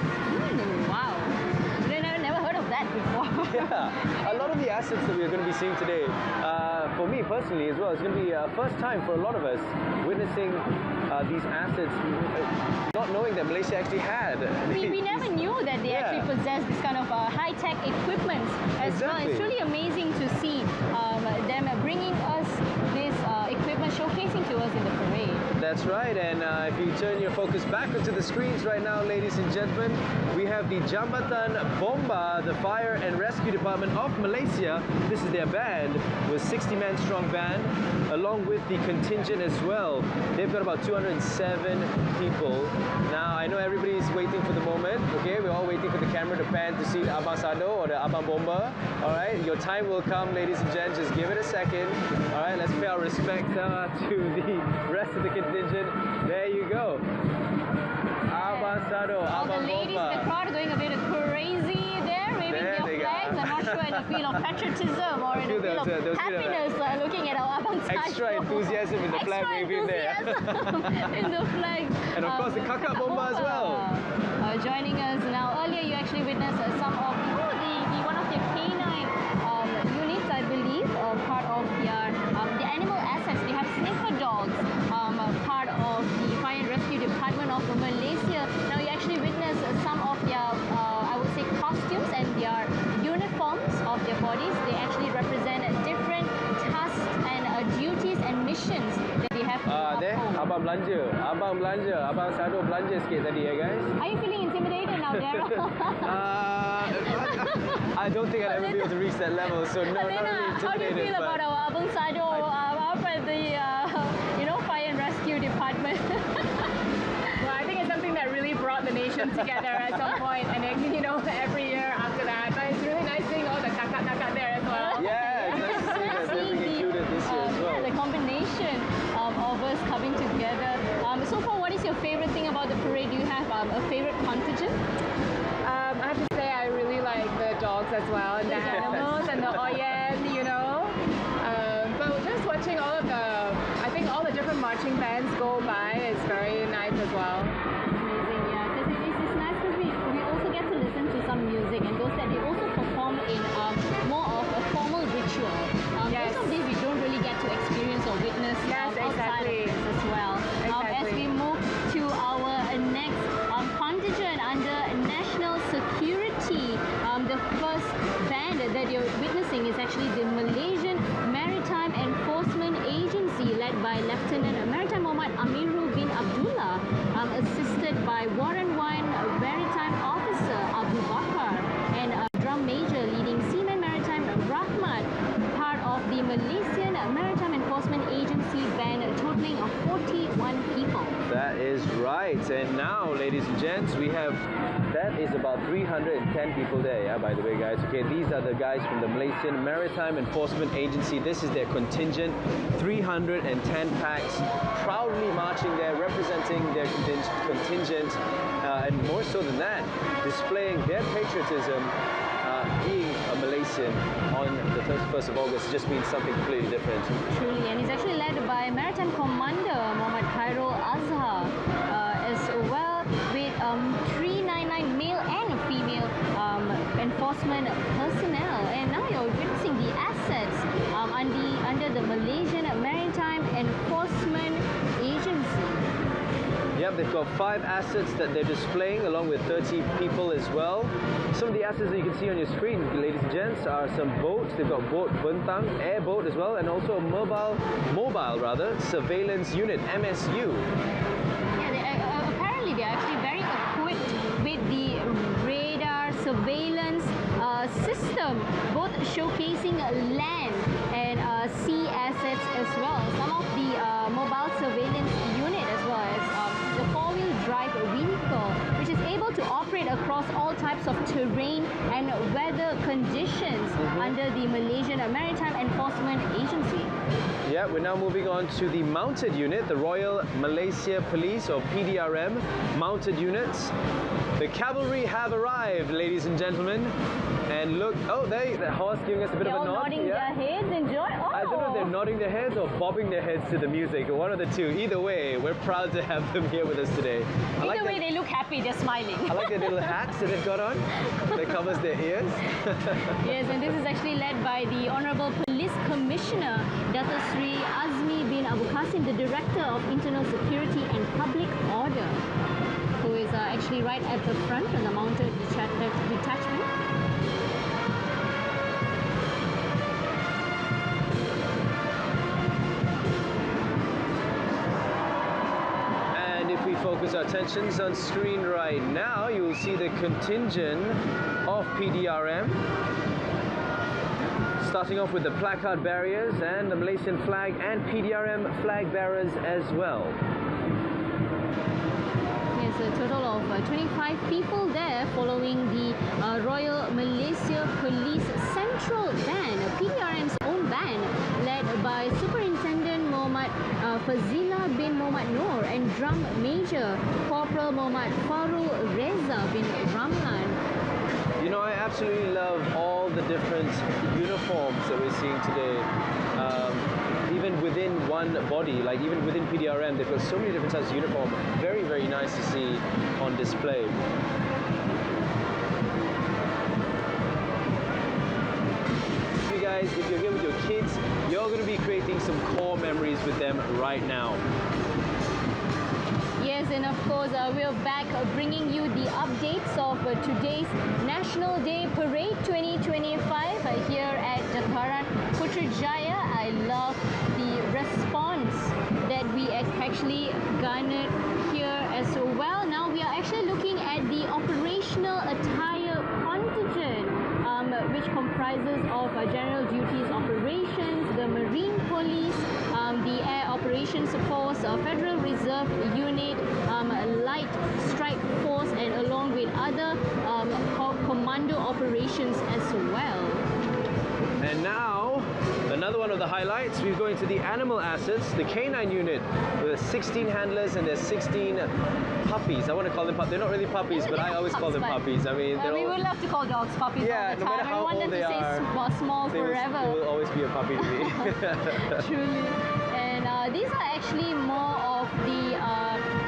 Wow. I've never heard of that before. Yeah, a lot of the assets that we're going to be seeing today, for me personally as well, it's going to be a first time for a lot of us witnessing these assets, not knowing that Malaysia actually had. We never knew that they actually possessed this kind of high-tech equipment as well. It's really amazing to see them bringing us this equipment, showcasing to us in the parade. That's right, and if you turn your focus back onto the screens right now, ladies and gentlemen, we have the Jambatan Bomba, the Fire and Rescue Department of Malaysia. This is their band, with 60-man strong band, along with the contingent as well. They've got about 207 people. Now, I know everybody's waiting for the moment, okay? We're all waiting for the camera to pan to see the Abang Sado or the Abang Bomba. All right, your time will come, ladies and gents. Just give it a second. All right, let's pay our respect to the rest of the contingent. There you go. Abang Sado, All Abang the ladies Bomba. in the crowd are going a bit crazy there, waving There their they flags. are. I'm not sure in a feel of patriotism or in a feel of happiness looking at our Abang Sado. Extra enthusiasm in the flag waving there. in the flag. And of course the Kakak Bomba as well. Joining us now. Earlier you actually witnessed some of the one of their canine units, I believe, part of the animal assets. They have sniffer dogs, part of the Fire and Rescue Department of Malaysia. Now you actually witnessed some of their, I would say, costumes and their uniforms of their bodies. They actually represent different tasks and duties and missions that they have to There, uphold. Abang belanja, Abang Sado belanja sikit tadi ya guys. Are you feeling intimidated now, Daryl? I don't think I'd ever be able to reach that level, so no, not really Elena, intimidated. how do you feel about our Abang Sado up at the Fire and Rescue Department? Well, I think it's something that really brought the nation together at some point, and then, every year after that. But it's really nice seeing all the kakak there as well. Yeah, it's nice to see that they're being included this year as well. The combination of us coming together. So far, what is your favorite thing about the parade? Do you have a favorite contingent? I have to say I really like the dogs as well, and the animals and the oyen, but just watching I think all the different marching bands go by is very nice as well. Amazing, yeah. Because it's nice because we also get to listen to some music, and those that they also perform in more of a formal ritual. Yes. Most of these we don't really get to experience or witness outside of this as well. As we move to our next contingent under national security, the first band that you're witnessing is actually the Malaysian Maritime Enforcement Agency, led by Lieutenant Maritime Muhammad Amirul bin Abdullah, assisted by Warrant 1 Maritime Officer Abu Bakar and Drum Major leading Seaman Maritime Rahmat, part of the Malaysian Maritime Enforcement Agency band, totaling of 41 people. That is right. And now, ladies and gents, that is about 310 people there, yeah, by the way, guys. Okay, these are the guys from the Malaysian Maritime Enforcement Agency. This is their contingent, 310 packs, proudly marching there, representing their contingent, and more so than that, displaying their patriotism. Being a Malaysian on the 31st of August just means something completely different. Truly, and he's actually led by Maritime Commander Muhammad Khairul Azhar, as well with 399 male and female enforcement personnel. And now you're witnessing the assets under the Malaysian Maritime Enforcement Agency. Yep, they've got 5 assets that they're displaying along with 30 people as well. Some of the assets that you can see on your screen, ladies and gents, are some boats. They've got boat Bentang, airboat as well, and also a mobile surveillance unit, MSU. Yeah, apparently they're actually very equipped with the radar surveillance system, both showcasing land and sea assets as well. Some of the mobile surveillance unit as well as the four-wheel drive vehicle, which is able to operate across all types of terrain and weather conditions under the Malaysian Maritime Enforcement Agency. Yeah, we're now moving on to the mounted unit, the Royal Malaysia Police or PDRM mounted units. The cavalry have arrived, ladies and gentlemen. And look, oh, the horse giving us a bit of a nod. They're all nodding their heads, enjoy. Oh. I don't know if they're nodding their heads or bobbing their heads to the music, one of the two. Either way, we're proud to have them here with us today. Either way, they look happy, they're smiling. I like their little hats that they've got on that covers their ears. Yes, and this is actually led by the Honourable Police Commissioner, Dato Sri Azmi bin Abu Qasim, the Director of Internal Security and Public Order, who is actually right at the front on the mounted detachment. If we focus our attentions on screen right now, you will see the contingent of PDRM. Starting off with the placard barriers and the Malaysian flag and PDRM flag bearers as well. Yes, a total of 25 people there following the Royal Malaysia Police Central Band, PDRM's own band, led by Superintendent Muhammad Fazila bin Muhammad Noor and Drum Major Corporal Muhammad Farul Reza bin Ramlan. You know, I absolutely love all the different uniforms that we're seeing today. Even within one body, like even within PDRM, they've got so many different types of uniform. Very, very nice to see on display. You guys, if you're here with your kids, you're going to be creating some core memories with them right now. Yes, and of course, we're back bringing you the updates of today's National Day Parade 2025 here at Dataran Putrajaya. I love the response that we actually garnered here as well. Now we are actually looking at the operational attire contingent, which comprises of General Duties Operations, the Marine Police, the Air Operations Force, Federal Reserve Unit, Light Strike Force, and along with other commando operations as well. And now, another one of the highlights, we're going to the animal assets, the canine unit, with 16 handlers and there's 16 puppies. I want to call them puppies. They're not really puppies, but I always call them puppies. I mean, we would love to call dogs puppies all the no time. matter how I want them old to they say are, small forever. They will always be a puppy to me. Truly. And these are actually more of the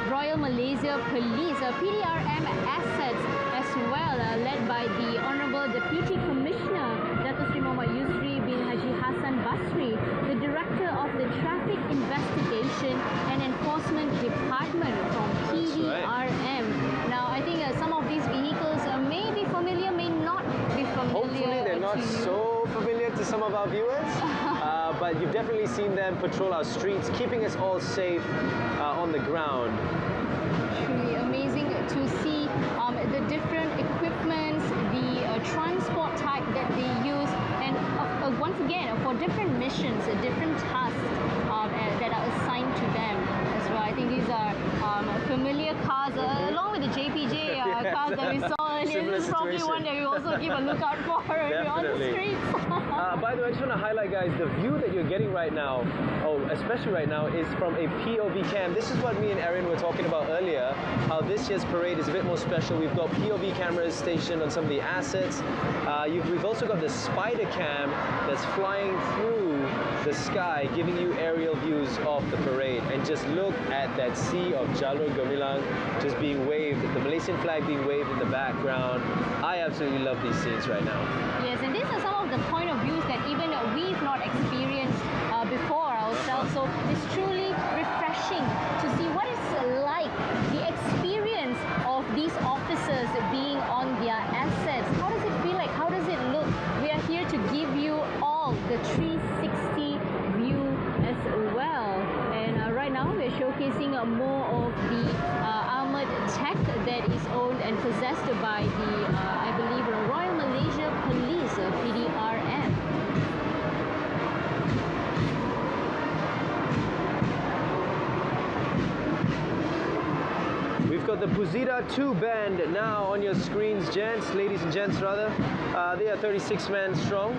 Royal Malaysia Police, PDRM assets as well, led by the Honourable Deputy Commissioner, Dato Sri Muhammad Yusri bin Haji Hassan Basri, the Director of the Traffic Investigation and Enforcement Department from PDRM. Now, I think some of these vehicles may be familiar, may not be familiar. Hopefully they're not so familiar to some of our viewers, but you've definitely seen them patrol our streets, keeping us all safe on the ground. Truly amazing to see the different equipments, the transport type that they use, and once again, for different missions, different tasks that are assigned to them as well. I think these are familiar cars, along with the JPJ cars that we saw earlier. This is probably one that we also keep a lookout for if you're on the streets. By the way, I just want to highlight, guys, the view that you're getting right now, especially right now, is from a POV cam. This is what me and Erin were talking about earlier, how this year's parade is a bit more special. We've got POV cameras stationed on some of the assets. We've also got the spider cam that's flying through the sky, giving you aerial views of the parade. And just look at that sea of Jalur Gemilang just being waved, the Malaysian flag being waved in the background. I absolutely love these scenes right now. Yes, and these are some of the point of views that even we've not experienced before ourselves. So it's truly refreshing to see what it's like, the experience of these officers being on their assets. How does it feel like? How does it look? We are here to give you all the 360 view as well. And right now we're showcasing more of the armored tech that is owned and possessed by the, I believe, Royal Malaysia Police, PDRM. got the Putrajaya 2 band now on your screens, gents, ladies and gents rather. They are 36 men strong.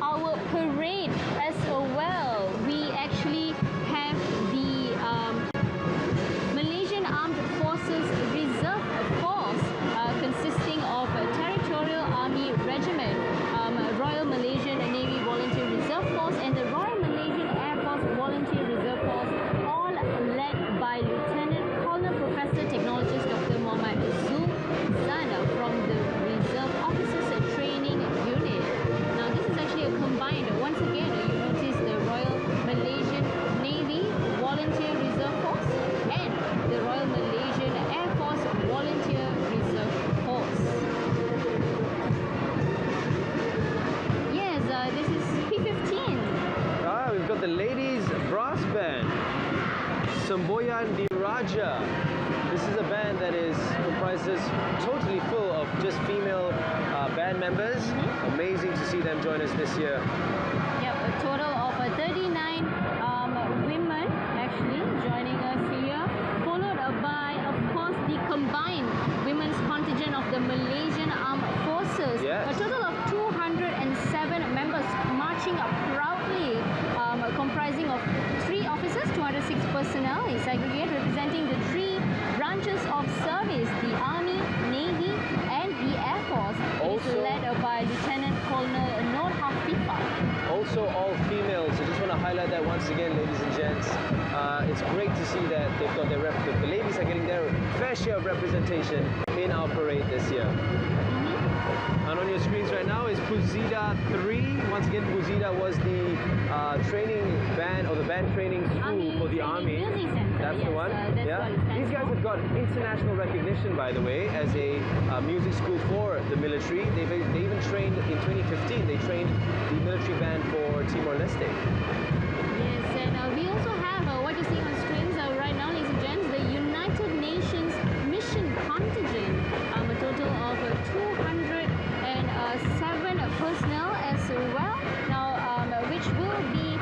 Our parade as well. We actually have the Malaysian Armed Forces Reserve Force consisting of a Territorial Army Regiment, Royal Malaysian Navy Volunteer Reserve Force and the Royal Malaysian Air Force Volunteer Reserve Force, all led by Lieutenant Colonel Professor Technologist Dr. Muhammad Zana from the Reserve Officers Training Unit. Now this is actually a combined, once again you notice the Royal Malaysian Navy Volunteer Reserve Force and the Royal Malaysian Air Force Volunteer Reserve Force. Yes, this is P15. We've got the ladies brass band, Semboyan di Raja. This is a band that comprises totally full of just female band members. Amazing to see them join us this year. Yep, a total of 39 women actually joining us here, followed by, of course, the combined women's contingent of the Malaysian Armed Forces. Yes. A total of 207 members marching proudly, comprising of 3 officers, 206 personnel in segregate, representing the 3 branches of service, the Army, Navy and the Air Force. It is led by Lieutenant Colonel Nur Hafifah. Also all females. I just want to highlight that once again, ladies and gents. It's great to see that they've got the ladies are getting their fair share of representation in our parade this year. And on your screens right now is Putrajaya 3. Once again, Putrajaya was the training band or the band training school for the Army. That's the one. These guys have got international recognition, by the way, as a music school for the military. They even trained in 2015. They trained the military band for Timor-Leste. Yes, and we also have what you see on screens right now, ladies and gents, the United Nations Mission Contingent. A total of 207 personnel as well. Now, which will be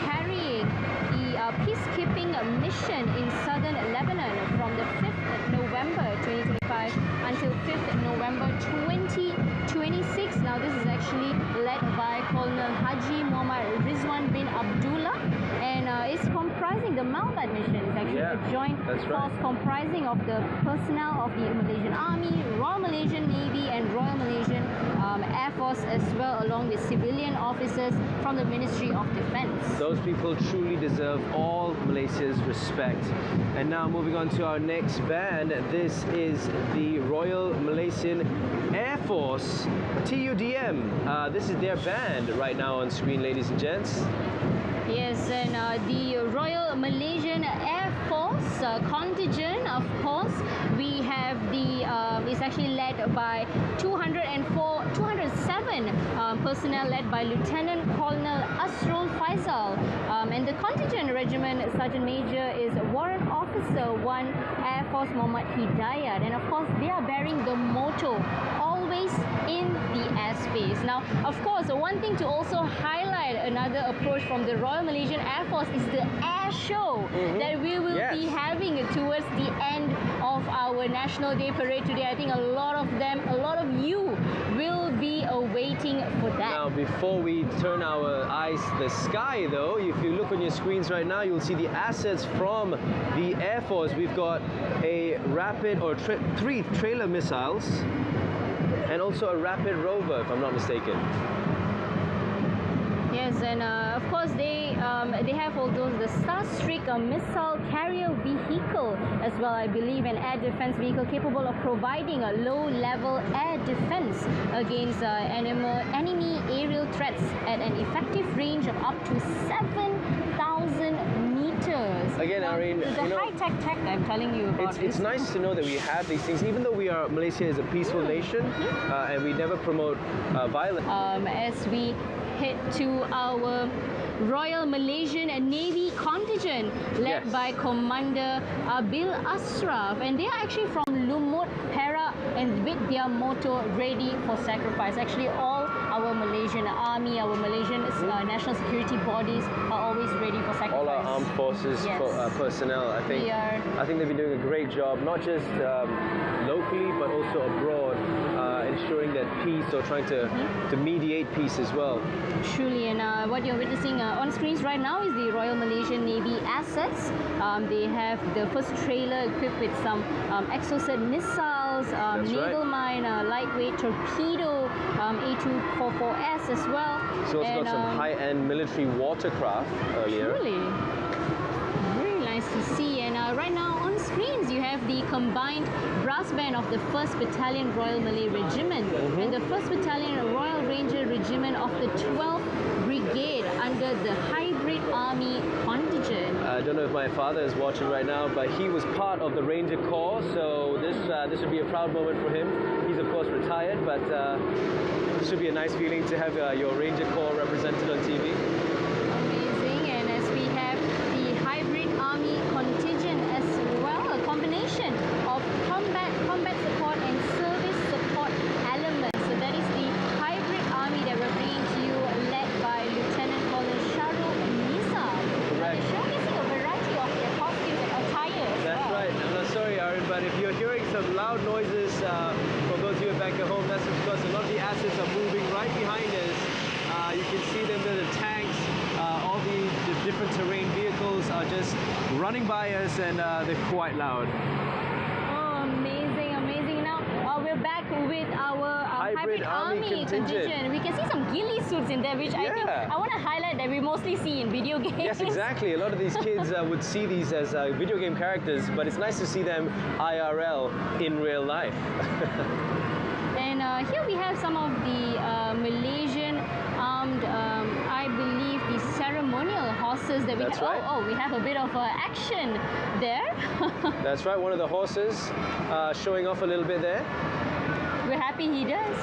carrying the peacekeeping mission in southern Lebanon from the 5th November 2025 until 5th November 2026. Now, this is actually led by Colonel Haji Muhammad Rizwan bin Abdullah, and it's comprising the Malbat mission. It's actually a joint force comprising of the personnel of the Malaysian Army, Royal Malaysian Navy and Royal Malaysian Air Force, as well along with civilian officers from the Ministry of Defence. Those people truly deserve all Malaysia's respect. And now moving on to our next band, this is the Royal Malaysian Air Force, TUDM. This is their band right now on screen, ladies and gents. Yes, and the Royal Malaysian Air Force contingent, of course, we have the, it's actually led by 207 personnel led by Lieutenant Colonel Asrul Faisal. And the contingent regiment Sergeant Major is Warrant Officer 1 Air Force Muhammad Hidayat. And of course, they are bearing the motto, always in the airspace. Now, of course, one thing to also highlight, another approach from the Royal Malaysian Air Force is the air show that we will be having towards the end of our National Day Parade today. I think a lot of you will be awaiting for that. Now, before we turn our eyes to the sky, though, if you look on your screens right now, you'll see the assets from the Air Force. We've got a rapid or 3 trailer missiles and also a rapid rover, if I'm not mistaken. Yes, and of course they have all those, the Starstreak missile carrier vehicle as well, I believe, an air defense vehicle capable of providing a low-level air defense against enemy aerial threats at an effective range of up to 7,000 meters. Again, Irene, the high-tech tech I'm telling you about. It's nice to know that we have these things, even though Malaysia is a peaceful nation and we never promote violence. As we head to our Royal Malaysian Navy contingent led by Commander Bil Ashraf, and they are actually from Lumut, Perak, and with their motto, ready for sacrifice. Actually, all our Malaysian army, our Malaysian national security bodies are always ready for sacrifice. All our armed forces Yes. personnel, I think. We are. I think they've been doing a great job, not just locally but also abroad, ensuring that peace or trying to mediate peace as well. Truly, and what you're witnessing on screens right now is the Royal Malaysian Navy assets. They have the first trailer equipped with some Exocet missiles, naval mine, lightweight torpedo, A244S as well. So also got some high-end military watercraft earlier. Truly. Very nice to see. And right now on screens you have the combined brass band of the 1st Battalion Royal Malay Regiment and the 1st Battalion Royal Ranger Regiment of the 12th Brigade under the Hybrid Army contingent. I don't know if my father is watching right now, but he was part of the Ranger Corps, so this would be a proud moment for him. He's of course retired, but it should be a nice feeling to have your Ranger Corps represented on TV. Amazing, and as we have the Hybrid Army contingent as well, a combination of combat support and service support elements. So that is the Hybrid Army that we're bringing to you, led by Lieutenant Colonel Sharul Nisa. Correct. They're showcasing a variety of their costumes and attire as That's well. right. I'm sorry, Aaron, but if you're hearing some loud noises from those of you back at home, that's because a lot of the assets are moving right behind us. You can see them, the tanks, all the different terrain vehicles are just running by us, and they're quite loud. Oh, amazing, amazing. Now, we're back with our Hybrid Army contingent. We can see some ghillie suits in there, which I think I want to highlight that we mostly see in video games. Yes, exactly. A lot of these kids would see these as video game characters, but it's nice to see them IRL in real life. And here we have some of the Malaysian armed, I believe, the ceremonial horses that we That's have. right. Oh, we have a bit of action there. That's right. One of the horses showing off a little bit there. We're happy he does.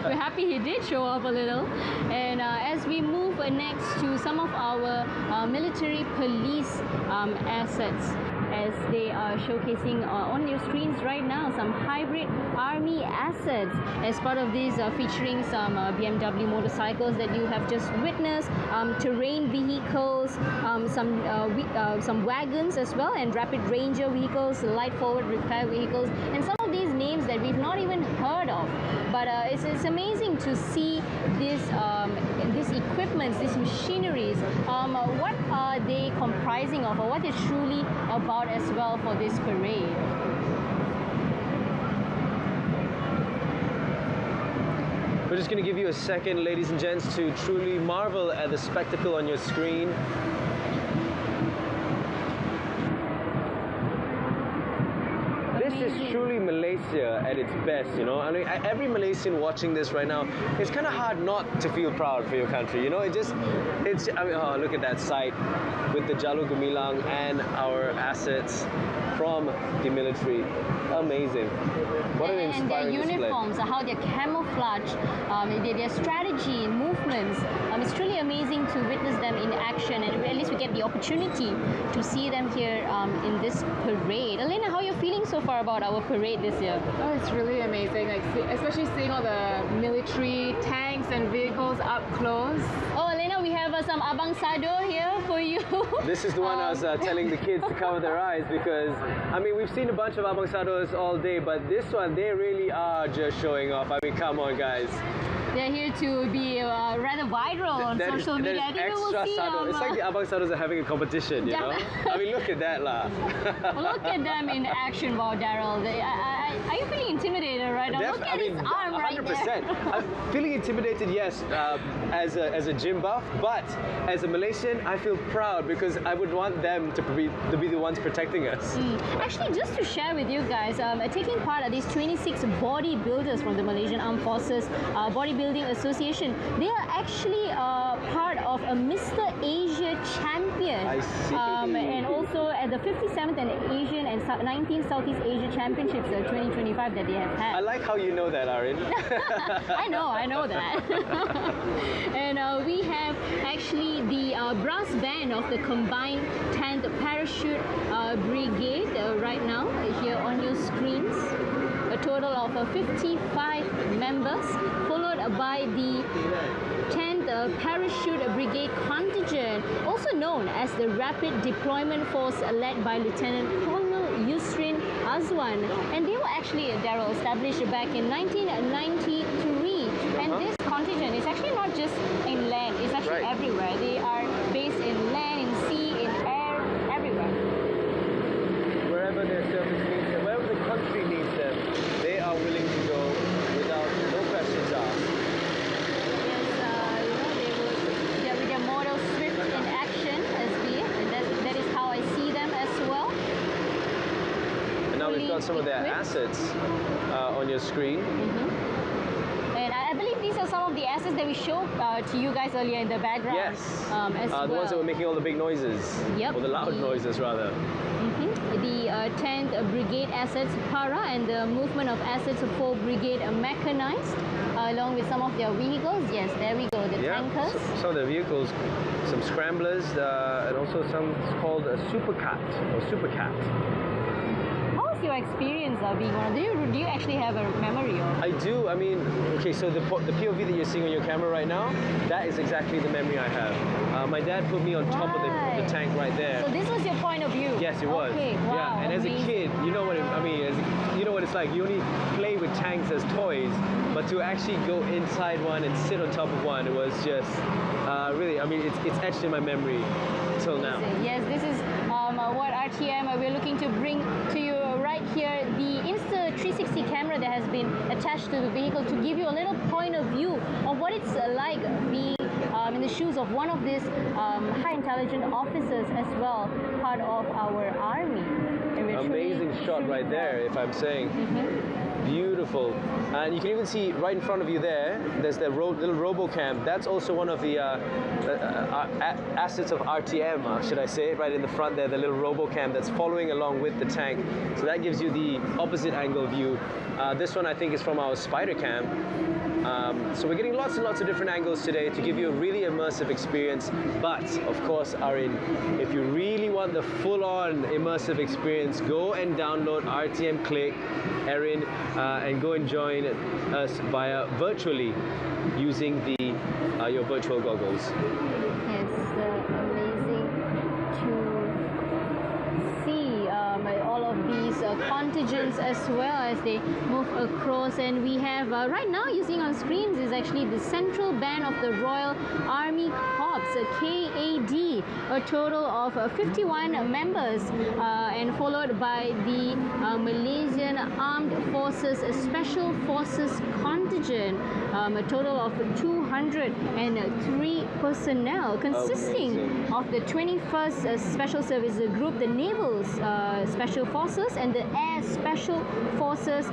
We're happy he did show off a little. And as we move next to some of our military police assets, as they are showcasing on your screens right now, some Hybrid Army assets as part of these, featuring some BMW motorcycles that you have just witnessed, terrain vehicles, some wagons as well, and rapid ranger vehicles, light forward repair vehicles, and some of these names that we've not even heard of. But it's amazing to see these equipments, these machineries. What are they comprising of, or what is truly about as well for this parade? We're just going to give you a second, ladies and gents, to truly marvel at the spectacle on your screen. This is truly Malaysia at its best, you know. I mean, every Malaysian watching this right now, it's kind of hard not to feel proud for your country, you know. I mean, oh, look at that sight with the Jalur Gemilang and our assets from the military. Amazing. What an inspiring and their display. uniforms, how they're camouflaged, their strategy, movements. It's truly amazing to witness them in action, and at least we get the opportunity to see them here in this parade. Elena, how are you feeling so far about our parade this year? Oh, it's really amazing, like especially seeing all the military tanks and vehicles up close. Oh, Elena, we have some Abang Sado here for you. This is the one I was telling the kids to cover their eyes, because, I mean, we've seen a bunch of Abang Sados all day, but this one, they really are just showing off. I mean, come on, guys. They're here to be rather viral on social media. I think we will see them. It's like the Abang Sados are having a competition, you know? I mean, look at that, lah. Look at them in action, wow, Daryl. Are you feeling intimidated right now? Look at his arm right there. 100%. I'm feeling intimidated, yes, as a gym buff, but as a Malaysian, I feel proud because I would want them to be the ones protecting us. Actually, just to share with you guys, taking part are these 26 bodybuilders from the Malaysian Armed Forces Bodybuilding Association. They are actually part of a Mr. Asia champion. I see. And also also at the 57th and Asian and 19th Southeast Asia Championships 2025 that they have had. I like how you know that, Arin. I know that. And we have actually the brass band of the combined 10th Parachute Brigade right now here on your screens. A total of 55 members, followed by the 10th Parachute Brigade Contingent, also known as the Rapid Deployment Force, led by Lieutenant Colonel Yusrin Azwan. And they were actually, Daryl, established back in 1993. And this contingent is actually not just in land, it's actually everywhere. They are based in land, in sea, in air, everywhere. Wherever their service needs them, wherever the country needs them, they are willing to go without no questions asked. Yes, with their motto, swift in action, SB, and that is how I see them as well. And now we've got some of their assets on your screen. And I believe these are some of the assets that we showed to you guys earlier in the background. Yes, as well. the ones that were making all the big noises, or the loud noises rather. The 10th Brigade Assets Para and the movement of assets for Brigade Mechanized, along with some of their vehicles. Yes, there we go, the tankers. Some of the vehicles, some scramblers, and also some called a supercat or supercat. How's your experience being one? Do you actually have a memory of? I do. I mean, okay, so the POV that you're seeing on your camera right now, that is exactly the memory I have. My dad put me on top of the tank right there. So this was your point of view? Yes, it was. Okay, wow, yeah, and amazing. as a kid, you know what you know what it's like. You only play with tanks as toys, but to actually go inside one and sit on top of one, it was just really. I mean, it's etched in my memory till now. Yes, this is what RTM we're looking to bring to you right here. The Insta360 camera that has been attached to the vehicle to give you a little point of view of what it's like being in the shoes of one of these high intelligence officers as well, part of our army. Amazing shot right there, if I'm saying. Beautiful. And you can even see right in front of you there's the little RoboCam. That's also one of the assets of RTM, should I say, right in the front there, the little RoboCam that's following along with the tank. So that gives you the opposite angle view. This one I think is from our Spider Cam. So we're getting lots and lots of different angles today to give you a really immersive experience. But of course, Arin, if you really want the full-on immersive experience, go and download RTM Click, Arin, and go and join us via virtually using your virtual goggles. Yes, amazing to see all of these contingents as well as they move across. And we have right now using on screens is actually the Central Band of the Royal Army Corps, KAD, a total of 51 members, and followed by the Malaysian Armed Forces Special Forces Contingent, a total of 203 personnel consisting of the 21st Special Services Group, the Naval Special Forces and the Air Special Forces.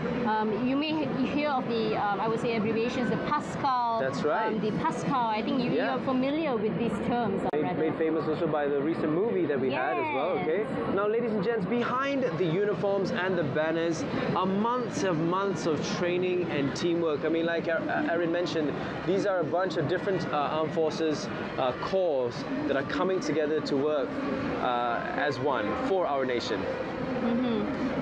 You may hear of the, I would say, abbreviations, the Pascal. That's right. The Pascal. I think you are familiar with these terms. Made famous also by the recent movie that we had as well, okay? Now, ladies and gents, behind the uniforms and the banners are months of training and teamwork. I mean, like Arin mentioned, these are a bunch of different armed forces corps that are coming together to work as one for our nation.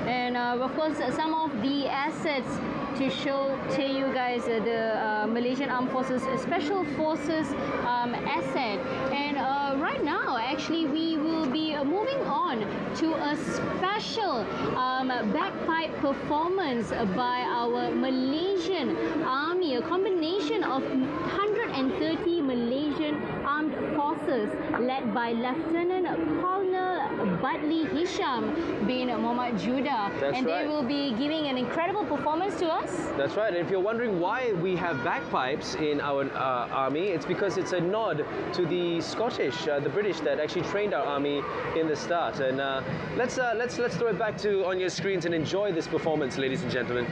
And of course, some of the assets to show to you guys the Malaysian Armed Forces Special Forces asset. And right now, actually, we will be moving on to a special bagpipe performance by our Malaysian Army, a combination of 130 Malaysian Armed Forces led by Lieutenant Colonel Badli Hisham bin Muhammad Judah. And they will be giving an incredible performance to us. That's right. And if you're wondering why we have bagpipes in our army, it's because it's a nod to the Scottish, the British that actually trained our army in the start. And let's throw it back on your screens and enjoy this performance, ladies and gentlemen.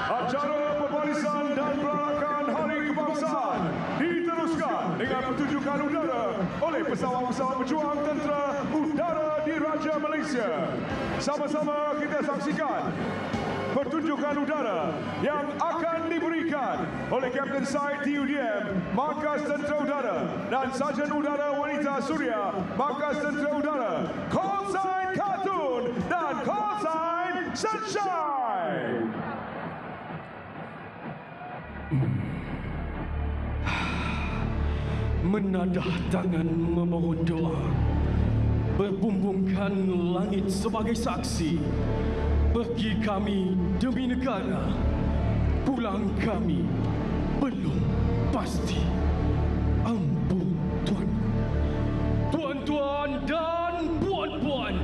Acara pembarisan dan perarakan Hari Kebangsaan diteruskan dengan pertunjukan udara oleh pesawat-pesawat berjuang Tentera Udara Diraja Malaysia. Sama-sama kita saksikan pertunjukan udara yang akan diberikan oleh Kapten Said TUDM, Markas Tentera Udara, dan Sarjan Udara Wanita Suria, Markas Tentera Udara, Call Sign Cartoon dan Call Sign Sunshine. Menadah tangan memohon doa, berbumbungkan langit sebagai saksi. Pergi kami demi negara, pulang kami belum pasti. Ampun Tuan. Tuan-tuan dan puan-puan,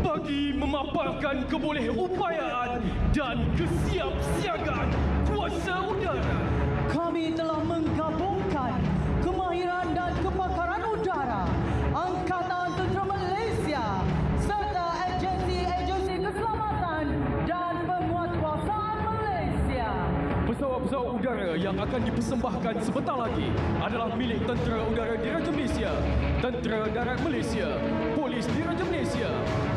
bagi memaparkan kebolehupayaan dan kesiapsiagaan kuasa udara, Kami telah menggabungkan kemahiran dan kepakaran udara Angkatan Tentera Malaysia serta agensi-agensi keselamatan dan penguatkuasaan Malaysia. pesawat-pesawat udara yang akan dipersembahkan sebentar lagi adalah milik Tentera Udara Diraja Malaysia, Tentera Darat Malaysia, Polis Diraja Malaysia,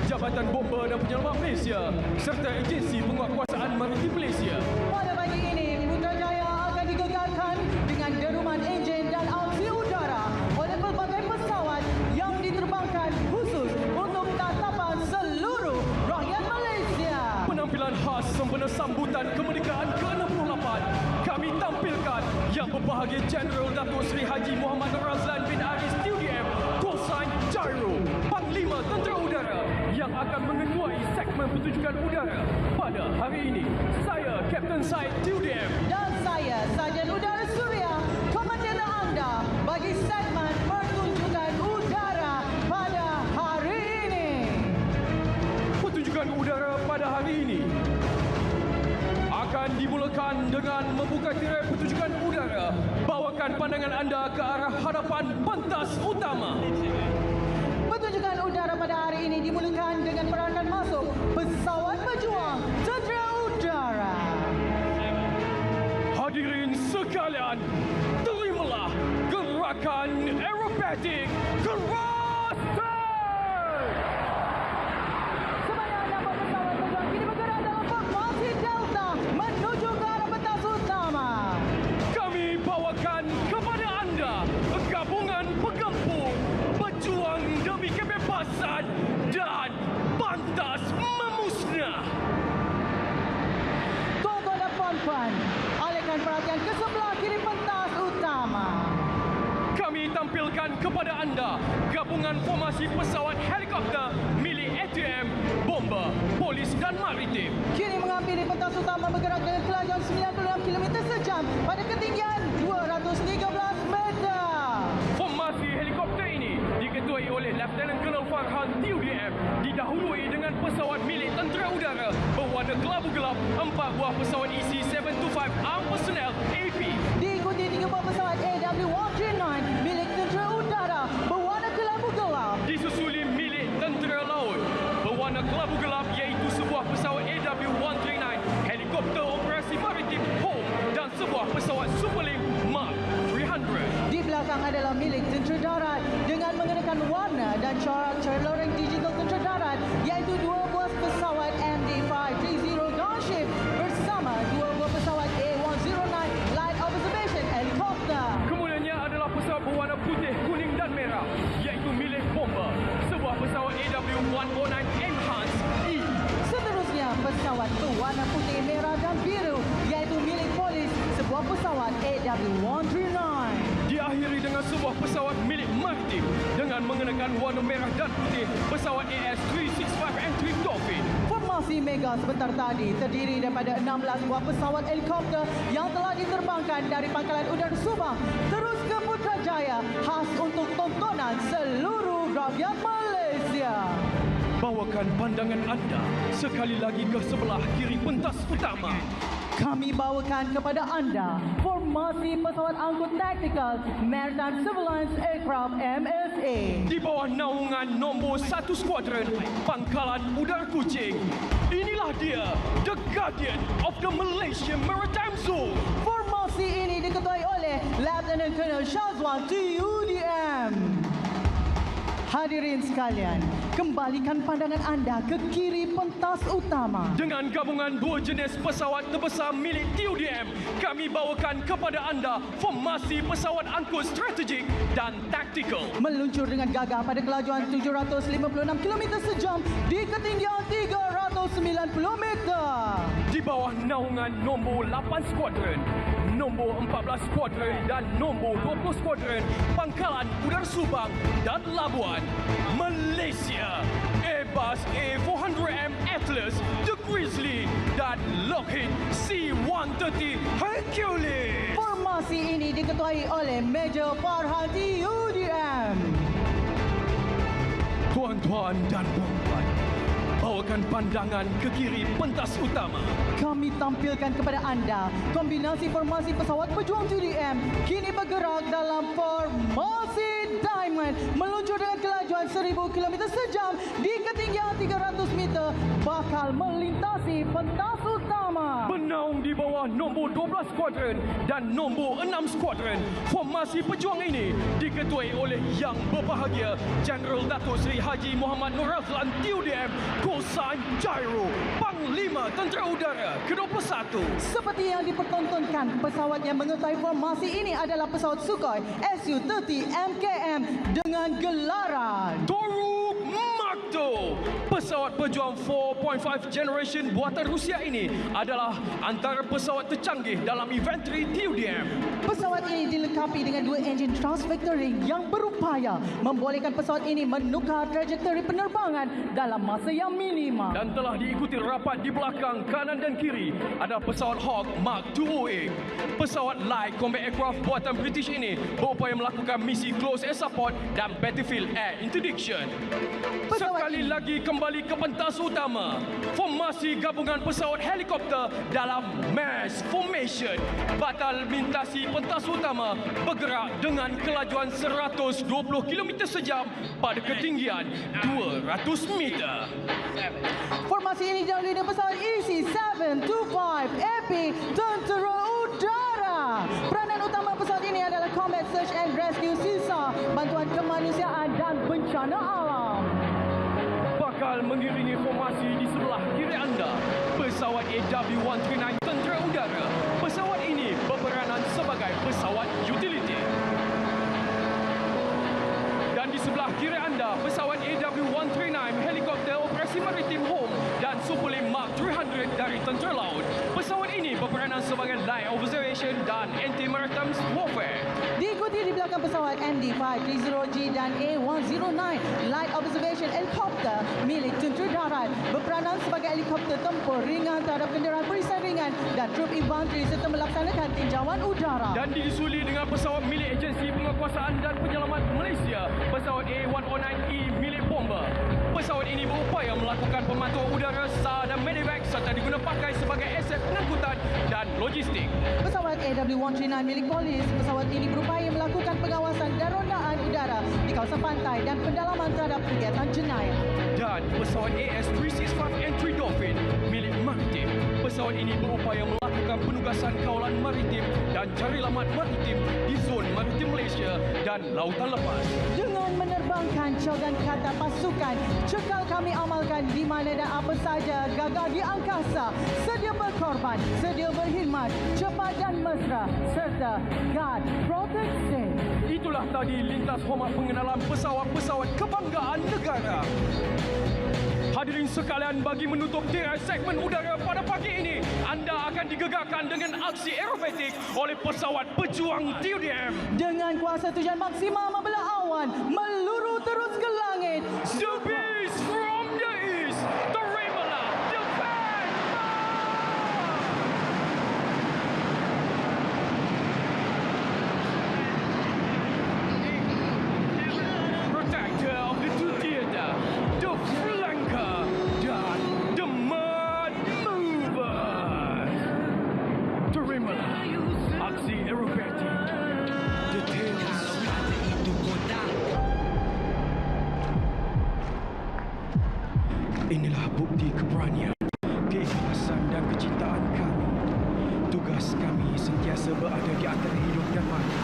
Jabatan Bomba dan Penyelamat Malaysia serta agensi penguatkuasaan Maritime Malaysia. Pada pagi ini, Putrajaya akan digegarkan dengan deruman enjin dan aksi udara oleh pelbagai pesawat yang diterbangkan khusus untuk tatapan seluruh rakyat Malaysia. Penampilan khas sempena sambutan kemerdekaan ke-68 kami tampilkan Yang Berbahagia Jeneral Datuk Seri Haji Muhammad Nur Razlan bin Aris TUDM, Kosan Jairo, Panglima Tentera Udara yang akan mengetuai segmen pertunjukan udara pada hari ini. Saya Kapten Said TUDM Dan saya, Sarjan Udara Suria, komandan anda bagi segmen pertunjukan udara pada hari ini. Pertunjukan udara pada hari ini akan dimulakan dengan membuka tirai pertunjukan udara. Bawakan pandangan anda ke arah hadapan pentas utama. Pertunjukan udara pada hari ini dimulakan dengan perarakan masuk pesawat berjuang Tentera Udara. Hadirin sekalian, terimalah gerakan aerobatik keras turn. Sebanyak 8 pesawat berjuang kini bergerak dalam formasi Delta menuju ke arah pentas utama. Kami bawakan kepada anda gabungan penggempur berjuang demi kebebasan dan pantas memusnah. Tuan-tuan dan puan-puan, alihkan perhatian ke sebelah kiri pentas utama. Kami tampilkan kepada anda gabungan formasi pesawat helikopter milik ATM, bomba pada kelabu gelap 4 buah pesawat EC-725 Armed Personnel AP. Diikuti 3 buah pesawat AW139 milik Tentera Udara berwarna kelabu gelap. Disusuli milik Tentera Laut berwarna kelabu gelap iaitu sebuah pesawat AW139 helikopter operasi maritim Home dan sebuah pesawat Superlink Mark 300. Di belakang adalah milik Tentera Darat dengan mengenakan warna dan corak loreng digital Tentera Darat iaitu 2 buah pesawat MD-530 Gunship bersama 2 buah pesawat A109 Light Observation Helicopter. Kemudiannya adalah pesawat berwarna putih, kuning dan merah iaitu milik Bomber, sebuah pesawat AW109 Enhanced E. Seterusnya pesawat berwarna putih, merah dan biru iaitu milik Polis, sebuah pesawat AW139. Diakhiri dengan sebuah pesawat milik Maritime dengan mengenakan warna merah dan putih, pesawat AS365 Entry Dolphin. Formasi Mega sebentar tadi terdiri daripada 16 buah pesawat helikopter yang telah diterbangkan dari Pangkalan Udara Subang terus ke Putrajaya khas untuk tontonan seluruh rakyat Malaysia. Bawakan pandangan anda sekali lagi ke sebelah kiri pentas utama. Kami bawakan kepada anda formasi pesawat angkut taktikal Maritime Surveillance Aircraft MSA. Di bawah naungan nombor 1 skuadron Pangkalan Udara Kuching. Inilah dia, the Guardian of the Malaysian Maritime Zone. Formasi ini diketuai oleh Lieutenant Colonel Shazwan TUDM. Hadirin sekalian, kembalikan pandangan anda ke kiri pentas utama. Dengan gabungan 2 jenis pesawat terbesar milik TUDM, kami bawakan kepada anda formasi pesawat angkut strategik dan taktikal. Meluncur dengan gagah pada kelajuan 756 km sejam di ketinggian 390 meter. Di bawah naungan nombor 8 skuadron, nombor 14 skuadron dan nombor 20 skuadron Pangkalan Udara Subang dan Labuan, Malaysia. Airbus A400M Atlas, The Grizzly dan Lockheed C-130 Hercules. Formasi ini diketuai oleh Major Farhan TUDM. Tuan-tuan dan puan-puan, bawakan pandangan ke kiri pentas utama. Kami tampilkan kepada anda kombinasi formasi pesawat pejuang TUDM kini bergerak dalam formasi Diamond meluncur dengan kelajuan 1000 km sejam di ketinggian 300 meter bakal melintasi pentas utama. Bernaung di bawah nombor 12 skuadron dan nombor 6 skuadron. Formasi pejuang ini diketuai oleh Yang Berbahagia Jeneral Datuk Seri Haji Muhammad Nur Razlan TUDM Kosan Jairo, Panglima Tentera Udara ke-21. Seperti yang dipertontonkan, pesawat yang mengetahui formasi ini adalah pesawat Sukhoi Su-30 MKM dengan gelaran Toruk Makto. Pesawat pejuang 4.5 generation buatan Rusia ini adalah antara pesawat tercanggih dalam infanteri TUDM. Pesawat ini dilengkapi dengan 2 enjin transvectoring yang berupaya membolehkan pesawat ini menukar trajektori penerbangan dalam masa yang minima. Dan telah diikuti rapat di belakang, kanan dan kiri ada pesawat Hawk Mark 208. Pesawat light combat aircraft buatan British ini berupaya melakukan misi close air support dan battlefield air interdiction. Sekali lagi kembali ke pentas utama. Formasi gabungan pesawat helikopter dalam mass formation batal melintasi pentas utama bergerak dengan kelajuan 120 km sejam pada ketinggian 200 meter. Formasi ini didahului dengan pesawat EC-725 AP Tentera Udara. Peranan utama pesawat ini adalah Combat Search and Rescue sisa bantuan kemanusiaan dan bencana alam. Bakal mengiringi formasi di sebelah kiri anda pesawat AW139 Tentera Udara. Pesawat ini berperanan sebagai pesawat utility. Dan di sebelah kiri anda pesawat AW139 helikopter operasi maritim Home dan Superlink Mark 300 dari Tentera Laut. Pesawat ini berperanan sebagai light observation dan anti-maritime warfare. Diikuti di belakang pesawat MD-530G dan A109 Light Observation Helicopter milik Tentera Darat berperanan sebagai helikopter tempur ringan terhadap kenderaan perisai ringan dan trup infanteri serta melaksanakan tinjauan udara. Dan disuli dengan pesawat milik Agensi Penguasaan dan Penyelamat Malaysia, pesawat A109E milik Bomber. Pesawat ini berupaya melakukan pemantauan udara, SAR dan medevac serta digunakan AW139 milik polis, pesawat ini berupaya melakukan pengawasan dan rondaan udara di kawasan pantai dan pendalaman terhadap kegiatan jenayah. Dan pesawat AS365 Entry Dolphin milik Maritime. Pesawat ini berupaya melakukan penugasan kawalan maritim dan cari lamat maritim di zon maritim Malaysia dan lautan lepas. Dengan menerbangkan slogan kata pasukan, cekal kami amalkan di mana dan apa saja, gagah di angkasa, sedia berkorban, sedia berkhidmat, cepat dan mesra, serta God protect safe. Itulah tadi lintas hormat pengenalan pesawat-pesawat kebanggaan negara. Hadirin sekalian, bagi menutup tirai segmen udara pada pagi ini, anda akan digegarkan dengan aksi aerobatik oleh pesawat pejuang TUDM. Dengan kuasa tujuan maksimal membelah awan, meluru terus ke langit. The beast from the east, terimalah defense! Protector of the two theater, the flanker, dan the mud mover. Terimalah aksi aerobatik. Details. Inilah bukti keberanian, keikhlasan dan kecintaan kami. Tugas kami sentiasa berada di antara hidup dan mati.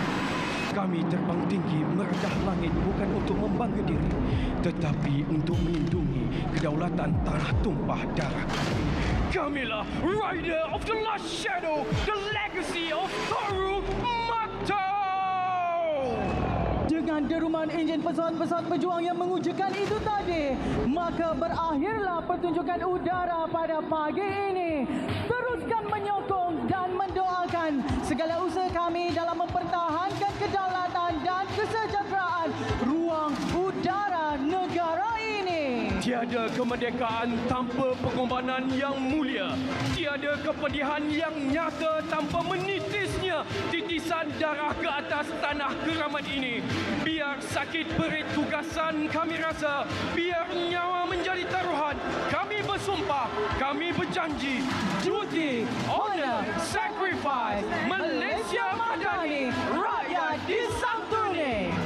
Kami terbang tinggi meredah langit bukan untuk membangga diri, tetapi untuk melindungi kedaulatan tanah tumpah darah kami. Kamilah Rider of the Last Shadow, the legacy of Toru Makto. Dengan deruman enjin pesawat-pesawat pejuang yang mengujikan itu tadi, maka berakhirlah pertunjukan udara pada pagi ini. Teruskan menyokong dan mendoakan segala usaha kami dalam mempertahankan kedaulatan dan kesejahteraan ruang udara negara ini. Tiada kemerdekaan tanpa pengorbanan yang mulia. Tiada kepedihan yang nyata tanpa menitisnya titisan darah ke atas tanah keramat ini. Biar sakit berit tugasan kami rasa, biar nyawa menjadi taruhan, kami bersumpah, kami berjanji. Duty, honor, sacrifice,